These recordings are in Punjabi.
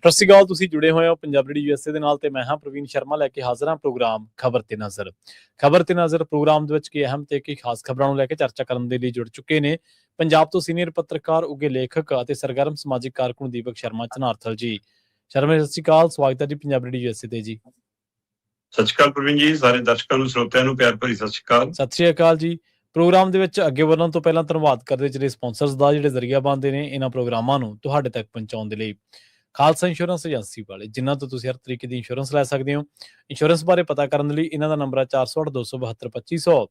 ਸਤਿ ਸ਼੍ਰੀ ਅਕਾਲ। ਤੁਸੀਂ ਜੁੜੇ ਹੋਏ ਹੋ ਪੰਜਾਬ ਰੇਡੀਓ USA ਦੇ ਨਾਲ ਤੇ ਮੈਂ ਹਾਂ ਪ੍ਰਵੀਨ ਸ਼ਰਮਾ ਲੈ ਕੇ ਹਾਜ਼ਰ ਹਾਂ ਪ੍ਰੋਗਰਾਮ ਖਬਰ ਤੇ ਨਜ਼ਰ। ਖਬਰ ਤੇ ਨਜ਼ਰ ਪ੍ਰੋਗਰਾਮ ਦੇ ਵਿੱਚ ਕੀ ਅਹਿਮ ਤੇ ਕੀ ਖਾਸ ਖਬਰਾਂ ਨੂੰ ਲੈ ਕੇ ਚਰਚਾ ਕਰਨ ਦੇ ਲਈ ਜੁੜ ਚੁੱਕੇ ਨੇ ਪੰਜਾਬ ਤੋਂ ਸੀਨੀਅਰ ਪੱਤਰਕਾਰ, ਉੱਘੇ ਲੇਖਕ ਅਤੇ ਸਰਗਰਮ ਸਮਾਜਿਕ ਕਾਰਕੁਨ ਦੀਪਕ ਸ਼ਰਮਾ ਝਨਾਰਥਲ ਜੀ। ਸ਼ਰਮਾ ਸਤਿ ਸ਼੍ਰੀ ਅਕਾਲ, ਸਵਾਗਤ ਹੈ ਜੀ ਪੰਜਾਬ ਰੇਡੀਓ USA ਤੇ ਜੀ। ਸਤਿ ਸ਼੍ਰੀ ਅਕਾਲ ਪ੍ਰਵੀਨ ਜੀ, ਸਾਰੇ ਦਰਸ਼ਕਾਂ ਨੂੰ, ਸਰੋਤਿਆਂ ਨੂੰ ਪਿਆਰ ਭਰੀ ਸਤਿ ਸ਼੍ਰੀ ਅਕਾਲ। ਸਤਿ ਸ਼੍ਰੀ ਅਕਾਲ ਜੀ। ਪ੍ਰੋਗਰਾਮ ਦੇ ਵਿੱਚ ਅੱਗੇ ਵਧਣ ਤੋਂ ਪਹਿਲਾਂ ਧੰਨਵਾਦ ਕਰਦੇ ਜਿਹੜੇ ਸਪਾਂਸਰਸ ਦਾ ਜਿਹੜੇ ਜ਼ਰੀਆ ਬਣਦੇ ਨੇ ਇਹਨਾਂ ਪ੍ਰੋਗਰਾਮਾਂ ਨੂੰ ਤੁਹਾਡੇ ਤੱਕ ਪਹੁੰਚਾਉਣ ਦੇ ਲਈ। ਖਾਲਸਾ ਇੰਸ਼ੋਰੈਂਸ ਏਜੰਸੀ ਵਾਲੇ, ਜਿਨ੍ਹਾਂ ਤੋਂ ਤੁਸੀਂ ਹਰ ਤਰੀਕੇ ਦੀ ਇੰਸ਼ੋਰੈਂਸ ਲੈ ਸਕਦੇ ਹੋ। ਇੰਸ਼ੋਰੈਂਸ ਬਾਰੇ ਪਤਾ ਕਰਨ ਲਈ ਇਹਨਾਂ ਦਾ ਨੰਬਰ ਹੈ 408-272-2500।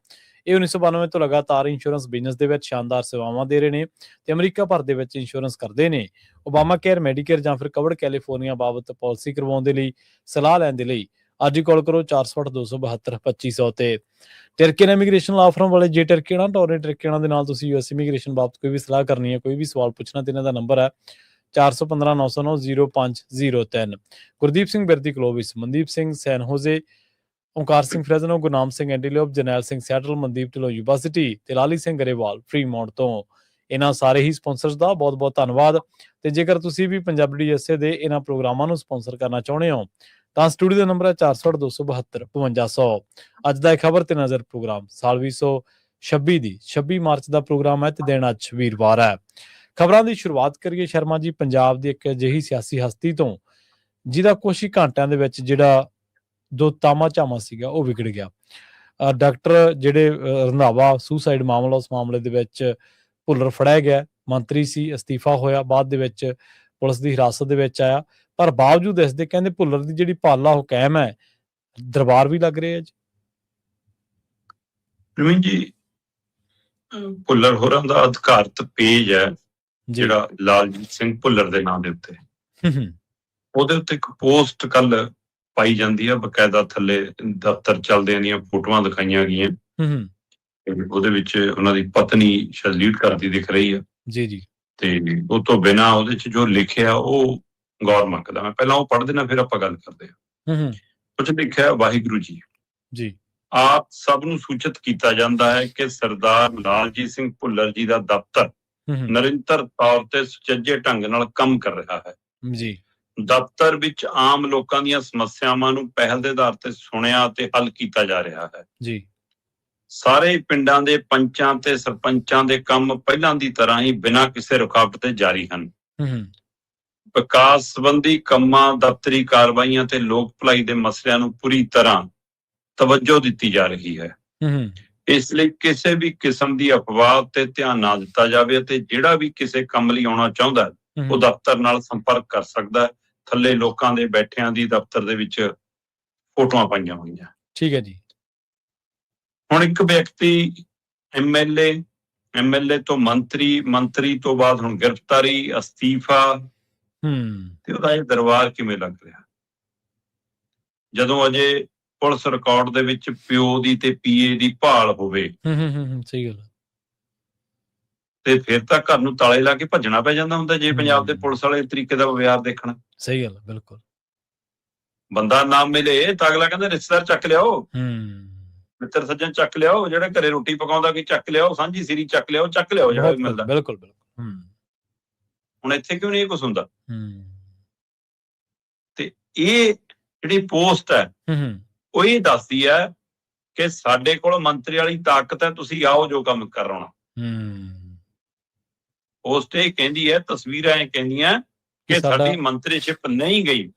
ਇਹ 1992 ਤੋਂ ਲਗਾਤਾਰ ਇੰਸ਼ੋਰੈਂਸ ਬਿਜ਼ਨਸ ਦੇ ਵਿੱਚ ਸ਼ਾਨਦਾਰ ਸੇਵਾਵਾਂ ਦੇ ਰਹੇ ਨੇ ਤੇ ਅਮਰੀਕਾ ਭਰ ਦੇ ਵਿੱਚ ਇੰਸ਼ੋਰੈਂਸ ਕਰਦੇ ਨੇ। ਓਬਾਮਾ ਕੇਅਰ, ਮੈਡੀਕੇਅਰ ਜਾਂ ਫਿਰ ਕਵਰਡ ਕੈਲੀਫੋਰਨੀਆ ਬਾਬਤ ਪਾਲਿਸੀ ਕਰਵਾਉਣ ਦੇ ਲਈ, ਸਲਾਹ ਲੈਣ ਦੇ ਲਈ ਅੱਜ ਹੀ ਕਾਲ ਕਰੋ 408-272-2500 ਤੇ। ਟਰਕੀਅਨ ਇਮੀਗ੍ਰੇਸ਼ਨ ਲਾਅ ਫਰਮ ਵਾਲੇ, ਜੇ ਟਰਕੀਅਨਾਂ ਟੋਰੇ ਟਰਕੀਅਨਾਂ ਦੇ ਨਾਲ ਤੁਸੀਂ US ਇਮੀਗ੍ਰੇਸ਼ਨ ਬਾਬਤ ਕੋਈ ਵੀ ਸਲਾਹ ਕਰਨੀ ਹੈ, ਕੋਈ ਵੀ ਸਵਾਲ ਪੁੱਛਣਾ ਤੇ ਇਹਨਾਂ ਦਾ ਨੰਬਰ ਹੈ 415-909-0503। ਗੁਰਦੀਪ ਸਿੰਘ ਬਿਰਦੀ ਕਲੋਵਿਸ, ਮਨਦੀਪ ਸਿੰਘ ਸੈਨ ਹੋਜ਼ੇ, ਓਂਕਾਰ ਸਿੰਘ ਫਰੈਜ਼ਨੋ, ਗੁਰਨਾਮ ਸਿੰਘ ਐਂਟੀਲੋਪ, ਜਰਨੈਲ ਸਿੰਘ ਸੈਟਲ, ਮਨਦੀਪ ਢਿੱਲੋਂ ਯੂਨੀਵਰਸਿਟੀ ਤੇ ਲਾਲੀ ਸਿੰਘ ਗਰੇਵਾਲ ਫਰੀਮੌਂਟ ਤੋਂ। ਇਹਨਾਂ ਸਾਰੇ ਹੀ ਸਪਾਂਸਰਸ ਦਾ ਬਹੁਤ ਬਹੁਤ ਧੰਨਵਾਦ। ਤੇ ਜੇਕਰ ਤੁਸੀਂ ਵੀ ਪੰਜਾਬੀ USA ਦੇ ਇਹਨਾਂ ਪ੍ਰੋਗਰਾਮਾਂ ਨੂੰ ਸਪਾਂਸਰ ਕਰਨਾ ਚਾਹੁੰਦੇ ਹੋ ਤਾਂ ਸਟੂਡੀਓ ਦਾ ਨੰਬਰ ਹੈ 408-272-5500। ਅੱਜ ਦਾ ਇਹ ਖਬਰ ਤੇ ਨਜ਼ਰ ਪ੍ਰੋਗਰਾਮ ਸਾਲ 2026 ਦੀ 26 ਮਾਰਚ ਦਾ ਪ੍ਰੋਗਰਾਮ ਹੈ ਤੇ ਦਿਨ ਅੱਜ ਵੀਰਵਾਰ ਹੈ। ਖਬਰਾਂ ਦੀ ਸ਼ੁਰੂਆਤ ਕਰੀਏ ਸ਼ਰਮਾ ਜੀ ਪੰਜਾਬ ਦੀ ਇੱਕ ਅਜਿਹੀ ਸਿਆਸੀ ਹਸਤੀ ਤੋਂ ਜਿਹਦਾ ਕੁਛ ਹੀ ਘੰਟਿਆਂ ਦੇ ਵਿੱਚ ਜਿਹੜਾ ਜੋ ਤਾਮਾ ਝਾਮਾ ਸੀਗਾ ਉਹ ਵਿਗੜ ਗਿਆ। ਡਾਕਟਰ ਜਿਹੜੇ ਰੰਧਾਵਾ ਸੁਸਾਈਡ ਮਾਮਲਾ, ਉਸ ਮਾਮਲੇ ਦੇ ਵਿੱਚ ਭੁੱਲਰ ਫੜਿਆ ਗਿਆ, ਮੰਤਰੀ ਸੀ, ਅਸਤੀਫਾ ਹੋਇਆ, ਬਾਅਦ ਦੇ ਵਿੱਚ ਪੁਲਿਸ ਦੀ ਹਿਰਾਸਤ ਦੇ ਵਿੱਚ ਆਇਆ, ਪਰ ਬਾਵਜੂਦ ਇਸ ਦੇ ਕਹਿੰਦੇ ਭੁੱਲਰ ਦੀ ਜਿਹੜੀ ਭਾਲਾ ਉਹ ਕਾਇਮ ਹੈ, ਦਰਬਾਰ ਵੀ ਲੱਗ ਰਿਹਾ ਜੀ। ਪ੍ਰਵੀਨ ਜੀ, ਭੁੱਲਰ ਹੋਰਾਂ ਦਾ ਅਧਿਕਾਰਤ ਪੇਜ ਹੈ ਜਿਹੜਾ ਲਾਲਜੀਤ ਸਿੰਘ ਭੁੱਲਰ ਦੇ ਨਾਮ ਦੇ ਉੱਤੇ, ਉਹਦੇ ਉੱਤੇ ਇੱਕ ਪੋਸਟ ਕੱਲ ਪਾਈ ਜਾਂਦੀ ਹੈ, ਬਕਾਇਦਾ ਥੱਲੇ ਦਫ਼ਤਰ ਚੱਲਦਿਆਂ ਦੀਆਂ ਫੋਟੋਆਂ ਦਿਖਾਈਆਂ ਗਈਆਂ। ਉਹਦੇ ਵਿੱਚ ਉਹਨਾਂ ਦੀ ਪਤਨੀ ਸ਼ਾਇਦ ਲੀਡ ਕਰਦੀ ਦਿਖ ਰਹੀ ਹੈ ਜੀ ਤੇ ਉਹ ਤੋਂ ਬਿਨਾਂ ਉਹਦੇ ਚ ਜੋ ਲਿਖਿਆ ਉਹ ਗੌਰ ਮੰਗਦਾ। ਮੈਂ ਪਹਿਲਾਂ ਉਹ ਪੜ੍ਹ ਦੇਣਾ, ਫਿਰ ਆਪਾਂ ਗੱਲ ਕਰਦੇ ਹਾਂ। ਕੁਝ ਲਿਖਿਆ, ਵਾਹਿਗੁਰੂ ਜੀ, ਆਪ ਸਭ ਨੂੰ ਸੂਚਿਤ ਕੀਤਾ ਜਾਂਦਾ ਹੈ ਕਿ ਸਰਦਾਰ ਲਾਲਜੀਤ ਸਿੰਘ ਭੁੱਲਰ ਜੀ ਦਾ ਦਫ਼ਤਰ ਨਿਰੰਤਰ ਤੌਰ ਤੇ ਸੁਚੱਜੇ ਢੰਗ ਨਾਲ ਕੰਮ ਕਰ ਰਿਹਾ ਹੈ। ਦਫ਼ਤਰ ਵਿੱਚ ਆਮ ਲੋਕਾਂ ਦੀਆਂ ਸਮੱਸਿਆਵਾਂ ਨੂੰ ਪਹਿਲ ਦੇ ਆਧਾਰ ਤੇ ਸੁਣਿਆ ਤੇ ਹੱਲ ਕੀਤਾ ਜਾ ਰਿਹਾ ਹੈ। ਸਾਰੇ ਪਿੰਡਾਂ ਦੇ ਪੰਚਾਂ ਤੇ ਸਰਪੰਚਾਂ ਦੇ ਕੰਮ ਪਹਿਲਾਂ ਦੀ ਤਰ੍ਹਾਂ ਹੀ ਬਿਨਾਂ ਕਿਸੇ ਰੁਕਾਵਟ ਦੇ ਜਾਰੀ ਹਨ। ਵਿਕਾਸ ਸੰਬੰਧੀ ਕੰਮਾਂ, ਦਫ਼ਤਰੀ ਕਾਰਵਾਈਆਂ ਤੇ ਲੋਕ ਭਲਾਈ ਦੇ ਮਸਲਿਆਂ ਨੂੰ ਪੂਰੀ ਤਰ੍ਹਾਂ ਤਵੱਜੋ ਦਿੱਤੀ ਜਾ ਰਹੀ ਹੈ। ਇਸ ਲਈ ਕਿਸੇ ਵੀ ਕਿਸਮ ਦੀ ਅਫਵਾਹ ਤੇ ਧਿਆਨ ਨਾ ਦਿੱਤਾ ਜਾਵੇ ਅਤੇ ਜਿਹੜਾ ਵੀ ਕਿਸੇ ਕੰਮ ਲਈ ਆਉਣਾ ਚਾਹੁੰਦਾ ਉਹ ਦਫ਼ਤਰ ਨਾਲ ਸੰਪਰਕ ਕਰ ਸਕਦਾ। ਥੱਲੇ ਲੋਕਾਂ ਦੇ ਬੈਠਿਆਂ ਦੀ ਦਫ਼ਤਰ ਦੇ ਵਿੱਚ ਫੋਟੋਆਂ ਪਾਈਆਂ ਹੋਈਆਂ। ਠੀਕ ਹੈ ਜੀ। ਹੁਣ ਇੱਕ ਵਿਅਕਤੀ ਐਮਐਲਏ ਤੋਂ ਮੰਤਰੀ ਤੋਂ ਬਾਅਦ ਹੁਣ ਗ੍ਰਿਫਤਾਰੀ, ਅਸਤੀਫਾ, ਤੇ ਉਹਦਾ ਇਹ ਦਰਬਾਰ ਕਿਵੇਂ ਲੱਗ ਰਿਹਾ ਜਦੋਂ ਅਜੇ ਪੁਲਿਸ ਰਿਕਾਰਡ ਦੇ ਵਿੱਚ ਪਿਓ ਦੀ ਤੇ PA ਦੀ ਭਾਲ ਹੋਵੇ। ਸਹੀ ਗੱਲ। ਤੇ ਫਿਰ ਤਾਂ ਘਰ ਨੂੰ ਤਾਲੇ ਲਾ ਕੇ ਭੱਜਣਾ ਪੈ ਜਾਂਦਾ ਹੁੰਦਾ ਜੇ ਪੰਜਾਬ ਦੇ ਪੁਲਿਸ ਵਾਲੇ ਤਰੀਕੇ ਦਾ ਵਿਵਹਾਰ ਦੇਖਣ। ਸਹੀ ਗੱਲ, ਬਿਲਕੁਲ। ਬੰਦਾ ਬੰਦਾ ਨਾ ਮਿਲੇ ਤਾਂ ਅਗਲਾ ਕਹਿੰਦਾ ਰਿਸ਼ਤੇਦਾਰ ਚੱਕ ਲਿਆਓ, ਮਿੱਤਰ ਸੱਜਣ ਚੱਕ ਲਿਆਓ, ਜਿਹੜਾ ਘਰੇ ਰੋਟੀ ਪਕਾਉਂਦਾ ਕਿ ਚੱਕ ਲਿਆਓ, ਸਾਂਝੀ ਸੀਰੀ ਚੱਕ ਲਿਆਓ ਜਿਹੜਾ ਵੀ ਮਿਲਦਾ। ਬਿਲਕੁਲ। ਹੁਣ ਇੱਥੇ ਕਿਉਂ ਨਹੀਂ ਇਹ ਕੁਛ ਹੁੰਦਾ? ਤੇ ਇਹ ਜਿਹੜੀ ਪੋਸਟ ਹੈ ਉਹ ਇਹ ਦੱਸਦੀ ਹੈ ਕਿ ਸਾਡੇ ਕੋਲ ਮੰਤਰੀ ਵਾਲੀ ਤਾਕਤ ਹੈ, ਤੁਸੀਂ ਆਓ ਜੋ ਕੰਮ ਕਰਾਉਣਾ। ਪੋਸਟ ਇਹ ਕਹਿੰਦੀ ਹੈ, ਤਸਵੀਰਾਂ ਇਹ ਕਹਿੰਦੀਆਂ ਕਿ ਸਾਡੀ ਮੰਤਰੀਸ਼ਿਪ ਨਹੀਂ ਗਈ।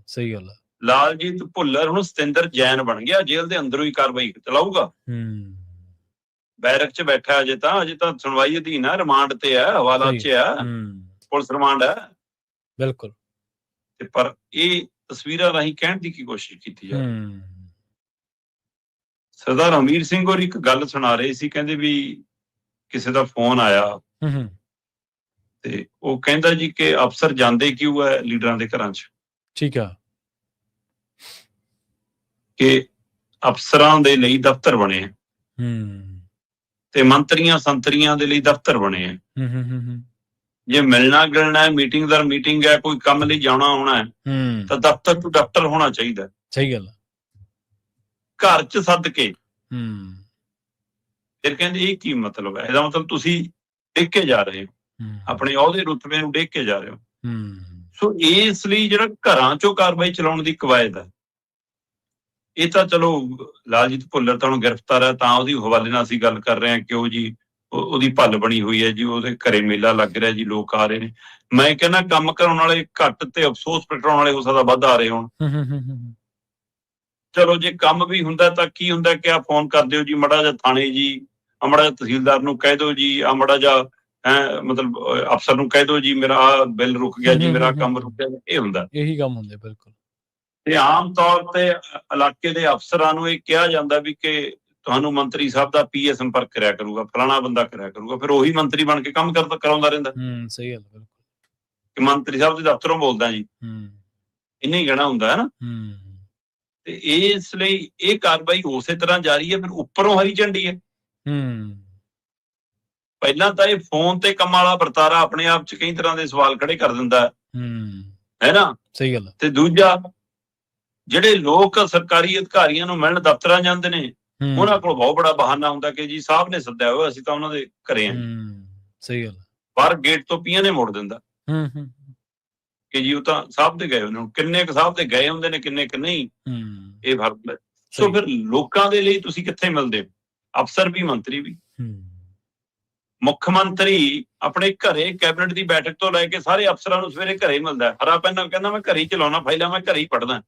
ਸਹੀ ਗੱਲ। ਲਾਲਜੀਤ ਭੁੱਲਰ ਹੁਣ ਸਤਿੰਦਰ ਜੈਨ ਬਣ ਗਿਆ, ਜੇਲ੍ਹ ਦੇ ਅੰਦਰੋਂ ਹੀ ਕਾਰਵਾਈ ਚਲਾਊਗਾ। ਬੈਰਕ 'ਚ ਬੈਠਾ ਅਜੇ ਤਾਂ ਸੁਣਵਾਈ ਅਧੀਨ ਹੈ, ਰਿਮਾਂਡ ਤੇ ਹੈ, ਹਵਾਲਾ 'ਚ ਹੈ, ਪੁਲਿਸ ਰਿਮਾਂਡ ਹੈ। ਬਿਲਕੁਲ। ਤੇ ਪਰ ਇਹ ਤਸਵੀਰਾਂ ਰਾਹੀਂ ਕਹਿਣ ਦੀ ਕੀ ਕੋਸ਼ਿਸ਼ ਕੀਤੀ ਜਾ ਰਹੀ। ਸਰਦਾਰ ਅਮੀਰ ਸਿੰਘ ਹੋਰ ਇੱਕ ਗੱਲ ਸੁਣਾ ਰਹੇ ਸੀ, ਕਹਿੰਦੇ ਵੀ ਕਿਸੇ ਦਾ ਫੋਨ ਆਇਆ ਤੇ ਉਹ ਕਹਿੰਦਾ ਜੀ ਕਿ ਅਫਸਰ ਜਾਂਦੇ ਕਿਉਂ ਹੈ ਲੀਡਰਾਂ ਦੇ ਘਰਾਂ 'ਚ। ਠੀਕ ਆ। ਕਿ ਅਫਸਰਾਂ ਦੇ ਲਈ ਦਫ਼ਤਰ ਬਣੇ ਆ ਤੇ ਮੰਤਰੀਆਂ ਸੰਤਰੀਆਂ ਦੇ ਲਈ ਦਫ਼ਤਰ ਬਣੇ ਆ। ਜੇ ਮਿਲਣਾ ਗਿਲਣਾ ਹੈ, ਮੀਟਿੰਗ ਦਰ ਮੀਟਿੰਗ ਹੈ, ਕੋਈ ਕੰਮ ਲਈ ਜਾਣਾ ਆਉਣਾ ਹੈ ਤਾਂ ਦਫ਼ਤਰ ਟੂ ਦਫ਼ਤਰ ਹੋਣਾ ਚਾਹੀਦਾ। ਸਹੀ ਗੱਲ। ਘਰ 'ਚ ਸੱਦ ਕੇ ਫਿਰ ਕਹਿੰਦੇ ਇਹ ਕੀ ਮਤਲਬ ਹੈ? ਇਹਦਾ ਮਤਲਬ ਤੁਸੀਂ ਡਿੱਗ ਕੇ ਜਾ ਰਹੇ ਹੋ, ਆਪਣੇ ਅਹੁਦੇ ਰੁਤਬੇ ਨੂੰ ਡਿੱਗ ਕੇ ਜਾ ਰਹੇ ਹੋ। ਸੋ ਇਸ ਲਈ ਜਿਹੜਾ ਘਰਾਂ ਚੋਂ ਕਾਰਵਾਈ ਚਲਾਉਣ ਦੀ ਕਵਾਇਦ ਹੈ, ਇਹ ਤਾਂ ਚਲੋ ਲਾਲਜੀਤ ਭੁੱਲਰ ਤਾਂ ਹੁਣ ਗ੍ਰਿਫਤਾਰ ਹੈ ਤਾਂ ਉਹਦੀ ਹਵਾਲੇ ਨਾਲ ਅਸੀਂ ਗੱਲ ਕਰ ਰਹੇ ਹਾਂ ਕਿ ਉਹ ਜੀ ਉਹਦੀ ਭੱਲ ਬਣੀ ਹੋਈ ਹੈ ਜੀ, ਉਹਦੇ ਘਰੇ ਮੇਲਾ ਲੱਗ ਰਿਹਾ ਜੀ, ਲੋਕ ਆ ਰਹੇ ਨੇ। ਮੈਂ ਕਹਿੰਦਾ ਕੰਮ ਕਰਾਉਣ ਵਾਲੇ ਘੱਟ ਤੇ ਅਫਸੋਸ ਪ੍ਰਗਟਾਉਣ ਵਾਲੇ ਹੋ ਸਕਦਾ ਵੱਧ ਆ ਰਹੇ ਹੋਣ। ਚਲੋ ਜੇ ਕੰਮ ਵੀ ਹੁੰਦਾ ਤਾਂ ਕੀ ਹੁੰਦਾ ਕਿ ਆ ਫੋਨ ਕਰ ਦਿਓ ਜੀ ਮਾੜਾ ਜਿਹਾ ਥਾਣੇ ਜੀ, ਆ ਮਾੜਾ ਜਿਹਾ ਤਹਿਸੀਲਦਾਰ ਨੂੰ ਕਹਿ ਦਿਓ ਜੀ, ਆ ਮਾੜਾ ਜਿਹਾ ਮਤਲਬ ਅਫਸਰ ਨੂੰ ਕਹਿ ਦਿਓ ਜੀ ਮੇਰਾ ਆ ਬਿੱਲ ਰੁਕ ਗਿਆ ਜੀ, ਮੇਰਾ ਕੰਮ ਰੁਕ ਗਿਆ। ਇਹ ਹੁੰਦਾ, ਇਹੀ ਕੰਮ ਹੁੰਦੇ ਬਿਲਕੁਲ। ਤੇ ਆਮ ਤੌਰ ਤੇ ਇਲਾਕੇ ਦੇ ਅਫਸਰਾਂ ਨੂੰ ਇਹ ਕਿਹਾ ਜਾਂਦਾ ਵੀ ਕਿ ਤੁਹਾਨੂੰ ਮੰਤਰੀ ਸਾਹਿਬ ਦਾ ਪੀਏ ਸੰਪਰਕ ਕਰਿਆ ਕਰੂਗਾ, ਫਲਾਣਾ ਬੰਦਾ ਕਰਿਆ ਕਰੂਗਾ, ਫਿਰ ਉਹੀ ਮੰਤਰੀ ਬਣ ਕੇ ਕੰਮ ਕਰਾਉਂਦਾ ਰਹਿੰਦਾ। ਸਹੀ ਗੱਲ, ਬਿਲਕੁਲ। ਕਿ ਮੰਤਰੀ ਸਾਹਿਬ ਦੇ ਦਫ਼ਤਰੋਂ ਬੋਲਦਾ ਜੀ, ਇੰਨਾ ਹੀ ਕਹਿਣਾ ਹੁੰਦਾ ਹੈ ਨਾ। ਤੇ ਇਸ ਲਈ ਇਹ ਕਾਰਵਾਈ ਉਸੇ ਤਰ੍ਹਾਂ ਜਾਰੀ ਹੈ। ਫਿਰ ਉੱਪਰੋਂ ਹਰੀ ਝੰਡੀ ਹੈ। ਪਹਿਲਾਂ ਤਾਂ ਇਹ ਫੋਨ ਤੇ ਕੰਮ ਵਾਲਾ ਵਰਤਾਰਾ ਆਪਣੇ ਆਪ ਚ ਕਈ ਤਰ੍ਹਾਂ ਦੇ ਸਵਾਲ ਖੜੇ ਕਰ ਦਿੰਦਾ ਹੈ ਨਾ। ਸਹੀ ਗੱਲ। ਤੇ ਦੂਜਾ, ਜਿਹੜੇ ਲੋਕ ਸਰਕਾਰੀ ਅਧਿਕਾਰੀਆਂ ਨੂੰ ਮਿਲਣ ਦਫ਼ਤਰਾਂ ਜਾਂਦੇ ਨੇ, ਉਹਨਾਂ ਕੋਲ ਬਹੁਤ ਬੜਾ ਬਹਾਨਾ ਹੁੰਦਾ ਕਿ ਜੀ ਸਾਹਿਬ ਨੇ ਸੱਦਿਆ ਹੋਇਆ, ਅਸੀਂ ਤਾਂ ਉਹਨਾਂ ਦੇ ਘਰੇ ਆਂ। ਸਹੀ ਗੱਲ। ਬਾਹਰ ਗੇਟ ਤੋਂ ਪੀਆਂ ਨੇ ਮੋੜ ਦਿੰਦਾ ਕਿ ਜੀ ਉਹ ਤਾਂ ਸਾਹਿਬ ਦੇ ਗਏ ਉਹਨੂੰ, ਕਿੰਨੇ ਕੁ ਸਾਹਿਬ ਦੇ ਗਏ ਹੁੰਦੇ ਨੇ, ਕਿੰਨੇ ਕੁ ਨਹੀਂ, ਇਹ ਫਰਕ ਹੈ। ਸੋ ਫਿਰ ਲੋਕਾਂ ਦੇ ਲਈ ਤੁਸੀਂ ਕਿੱਥੇ ਮਿਲਦੇ ਹੋ? ਅਫਸਰ ਵੀ, ਮੰਤਰੀ ਵੀ। ਮੁੱਖ ਮੰਤਰੀ ਆਪਣੇ ਘਰੇ ਕੈਬਨਿਟ ਦੀ ਬੈਠਕ ਤੋਂ ਲੈ ਕੇ ਸਾਰੇ ਅਫਸਰਾਂ ਨੂੰ ਸਵੇਰੇ ਘਰੇ ਮਿਲਦਾ। ਹਰਾ ਪੈਨ ਕਹਿੰਦਾ ਮੈਂ ਘਰੇ ਹੀ ਚਲਾਉਣਾ ਫਾਈਲਾਂ, ਮੈਂ ਘਰੇ ਹੀ ਪੜ੍ਹਦਾ।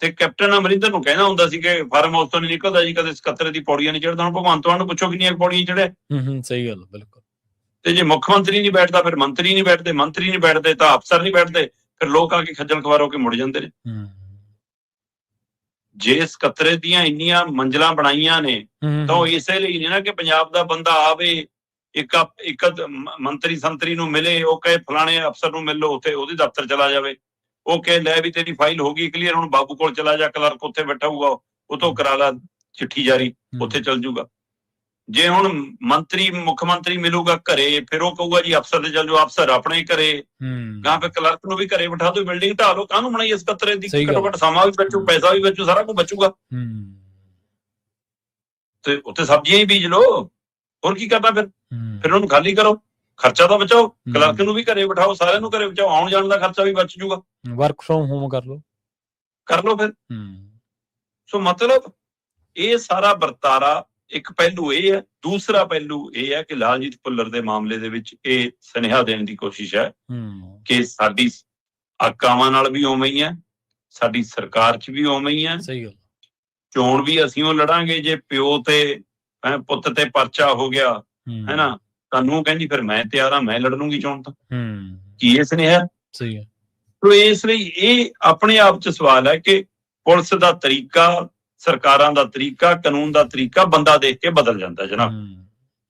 ਤੇ ਕੈਪਟਨ ਅਮਰਿੰਦਰ ਨੂੰ ਕਹਿਣਾ ਹੁੰਦਾ ਸੀ ਕਿ ਫਾਰਮ ਹਾਊਸ ਤੋਂ ਨਹੀਂ ਨਿਕਲਦਾ ਜੀ, ਕਦੇ ਸਕੱਤਰੇ ਦੀ ਪੌੜੀਆਂ ਨਹੀਂ ਚੜ੍ਹਦਾ। ਹੁਣ ਭਗਵੰਤ ਮਾਨ ਨੂੰ ਪੁੱਛੋ ਕਿੰਨੀਆਂ ਪੌੜੀਆਂ ਚੜ੍ਹਿਆ। ਸਹੀ ਗੱਲ, ਬਿਲਕੁਲ। ਤੇ ਜੇ ਮੁੱਖ ਮੰਤਰੀ ਨਹੀਂ ਬੈਠਦਾ, ਫਿਰ ਮੰਤਰੀ ਨਹੀਂ ਬੈਠਦੇ, ਮੰਤਰੀ ਨਹੀਂ ਬੈਠਦੇ ਤਾਂ ਅਫਸਰ ਨਹੀਂ ਬੈਠਦੇ, ਫਿਰ ਲੋਕ ਆ ਕੇ ਖੱਜਲ ਖਵਾਰ ਹੋ ਕੇ ਮੁੜ ਜਾਂਦੇ ਨੇ। ਜੇ ਸਕੱਤਰੇ ਦੀਆਂ ਇੰਨੀਆਂ ਮੰਜ਼ਿਲਾਂ ਬਣਾਈਆਂ ਨੇ ਤਾਂ ਉਹ ਇਸੇ ਲਈ ਨਹੀਂ ਨਾ ਕਿ ਪੰਜਾਬ ਦਾ ਬੰਦਾ ਆਵੇ, ਇੱਕ ਮੰਤਰੀ ਸੰਤਰੀ ਨੂੰ ਮਿਲੇ, ਉਹ ਕਹੇ ਫਲਾਣੇ ਅਫਸਰ ਨੂੰ ਮਿਲ ਲਓ, ਉੱਥੇ ਉਹਦੇ ਦਫ਼ਤਰ ਚਲਾ ਜਾਵੇ, ਉਹ ਕਹੇ ਲੈ ਵੀ ਤੇਰੀ ਫਾਈਲ ਹੋ ਗਈ ਕਲੀਅਰ, ਹੁਣ ਬਾਬੂ ਕੋਲ ਚਲਾ ਜਾ, ਕਲਰਕ ਉੱਥੇ ਬੈਠਾ ਹੋਊਗਾ, ਉਹ ਤੋਂ ਕਰਾ ਲਾ ਚਿੱਠੀ ਜਾਰੀ, ਉੱਥੇ ਚੱਲ ਜੂਗਾ। ਜੇ ਹੁਣ ਮੰਤਰੀ, ਮੁੱਖ ਮੰਤਰੀ ਮਿਲੂਗਾ ਘਰੇ, ਫਿਰ ਉਹ ਕਹੂਗਾ ਜੀ ਅਫਸਰ ਦੇ ਚੱਲ ਜਾਓ, ਅਫਸਰ ਆਪਣੇ ਘਰੇ, ਗਾਂ ਫਿਰ ਕਲਰਕ ਨੂੰ ਵੀ ਘਰੇ ਬਿਠਾ ਦੋ, ਬਿਲਡਿੰਗ ਢਾਹ ਲਓ, ਕਾਹਨੂੰ ਬਣਾਈ ਸਕੱਤਰੇ ਦੀ? ਘੱਟੋ ਘੱਟ ਸਮਾਂ ਵੀ ਬਚੂ, ਪੈਸਾ ਵੀ ਬਚੂ, ਸਾਰਾ ਕੁਝ ਬਚੂਗਾ। ਤੇ ਉੱਥੇ ਸਬਜ਼ੀਆਂ ਹੀ ਬੀਜ ਲਓ, ਹੋਰ ਕੀ ਕਰਨਾ? ਫਿਰ ਉਹਨੂੰ ਖਾਲੀ ਕਰੋ, ਖਰਚਾ ਤਾਂ ਬਚਾਓ, ਕਲਰਕ ਨੂੰ ਵੀ ਘਰੇ ਬਿਠਾਓ, ਸਾਰਿਆਂ ਨੂੰ ਘਰੇ ਬਚਾਓ, ਆਉਣ ਜਾਣ ਦਾ ਖਰਚਾ ਵੀ ਬਚ ਜੂਗਾ। ਵਰਕ ਫਰੋਮ ਹੋਮ ਕਰ ਲਓ ਫਿਰ। ਸੋ ਮਤਲਬ ਇਹ ਸਾਰਾ ਵਰਤਾਰਾ ਇੱਕ ਪਹਿਲੂ ਇਹ ਹੈ। ਦੂਸਰਾ ਪਹਿਲੂ ਇਹ ਹੈ ਕਿ ਲਾਲਜੀਤ ਭੁੱਲਰ ਦੇ ਮਾਮਲੇ ਦੇ ਵਿੱਚ ਇਹ ਸੁਨੇਹਾ ਦੇਣ ਦੀ ਕੋਸ਼ਿਸ਼ ਹੈ ਕਿ ਸਾਡੀ ਆਕਾਵਾਂ ਨਾਲ ਵੀ ਉਵੇਂ ਹੀ ਹੈ, ਸਾਡੀ ਸਰਕਾਰ 'ਚ ਵੀ ਉਵੇਂ ਹੀ ਹੈ। ਸਹੀ ਗੱਲ। ਚੋਣ ਵੀ ਅਸੀਂ ਉਹ ਲੜਾਂਗੇ ਜੇ ਪਿਓ ਤੇ ਪੁੱਤ ਤੇ ਪਰਚਾ ਹੋ ਗਿਆ, ਹੈ ਨਾ, ਤੁਹਾਨੂੰ ਕਹਿੰਦੀ ਫਿਰ ਮੈਂ ਤਿਆਰ ਹਾਂ, ਮੈਂ ਲੜ ਲੂੰਗੀ ਚੋਣ ਤਾਂ। ਕੀ ਇਹ ਸੁਨੇਹਾ? ਸਹੀ ਹੈ। ਤੋ ਇਸ ਲਈ ਇਹ ਆਪਣੇ ਆਪ 'ਚ ਸਵਾਲ ਹੈ ਕਿ ਪੁਲਿਸ ਦਾ ਤਰੀਕਾ, ਸਰਕਾਰਾਂ ਦਾ ਤਰੀਕਾ, ਕਾਨੂੰਨ ਦਾ ਤਰੀਕਾ ਬੰਦਾ ਦੇਖ ਕੇ ਬਦਲ ਜਾਂਦਾ ਜਨਾਬ।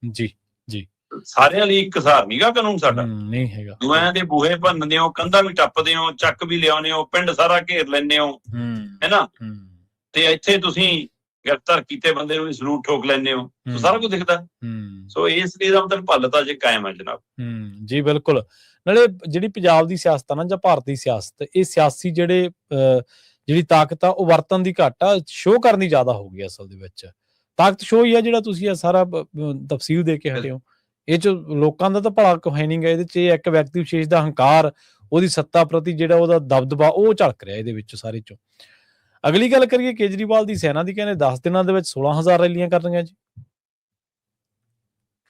ਜੀ ਜੀ। ਸਾਰਿਆਂ ਲਈ ਇੱਕਸਾਰ ਨਹੀਂਗਾ ਕਾਨੂੰਨ ਸਾਡਾ, ਨਹੀਂ ਹੈਗਾ। ਦੁਆਇਆਂ ਦੇ ਬੂਹੇ ਭੰਨਦੇ ਹੋ, ਕੰਧਾਂ ਵੀ ਟੱਪਦੇ ਹੋ, ਚੱਕ ਵੀ ਲਿਆਉਂਦੇ ਹੋ, ਪਿੰਡ ਸਾਰਾ ਘੇਰ ਲੈਂਦੇ ਹੋ, ਹੈ ਨਾ, ਤੇ ਇੱਥੇ ਤੁਸੀਂ ਗ੍ਰਿਫਤਾਰ ਕੀਤੇ ਬੰਦੇ ਨੂੰ ਵੀ ਸਲੂਟ ਠੋਕ ਲੈਂਦੇ ਹੋ, ਸਾਰਾ ਕੁਝ ਦਿਖਦਾ। ਸੋ ਇਸ ਲਈ ਦਾ ਮਤਲਬ ਭੱਲਤਾ ਜੇ ਕਾਇਮ ਹੈ ਜਨਾਬ। ਜੀ ਬਿਲਕੁਲ। ਨਾਲੇ ਜਿਹੜੀ ਪੰਜਾਬ ਦੀ ਸਿਆਸਤ ਆ ਨਾ, ਜਾਂ ਭਾਰਤ ਦੀ ਸਿਆਸਤ, ਇਹ ਸਿਆਸੀ ਜਿਹੜੀ ਤਾਕਤ ਆ ਉਹ ਵਰਤਨ ਦੀ ਘੱਟ ਆ, ਸ਼ੋਅ ਕਰਨ ਦੀ ਜ਼ਿਆਦਾ ਹੋ ਗਈ। ਅਸਲ ਦੇ ਵਿੱਚ ਤਾਕਤ ਸ਼ੋਅ ਹੀ ਆ, ਜਿਹੜਾ ਤੁਸੀਂ ਇਹ ਸਾਰਾ ਤਫਸੀਲ ਦੇ ਕੇ ਹਟੇ ਹੋ। ਇਹ 'ਚ ਲੋਕਾਂ ਦਾ ਤਾਂ ਭਲਾ ਹੈ ਨਹੀਂ ਗਾ, ਇਹਦੇ 'ਚ ਇੱਕ ਵਿਅਕਤੀ ਵਿਸ਼ੇਸ਼ ਦਾ ਹੰਕਾਰ, ਉਹਦੀ ਸੱਤਾ ਪ੍ਰਤੀ ਜਿਹੜਾ ਉਹਦਾ ਦਬਦਬਾ, ਉਹ ਝਲਕ ਰਿਹਾ ਇਹਦੇ ਵਿੱਚ ਸਾਰੇ 'ਚੋਂ। ਅਗਲੀ ਗੱਲ ਕਰੀਏ ਕੇਜਰੀਵਾਲ ਦੀ ਸੈਨਾ ਦੀ, ਕਹਿੰਦੇ 10 ਦਿਨਾਂ ਦੇ ਵਿੱਚ 16,000 ਰੈਲੀਆਂ ਕਰਨੀਆਂ ਜੀ।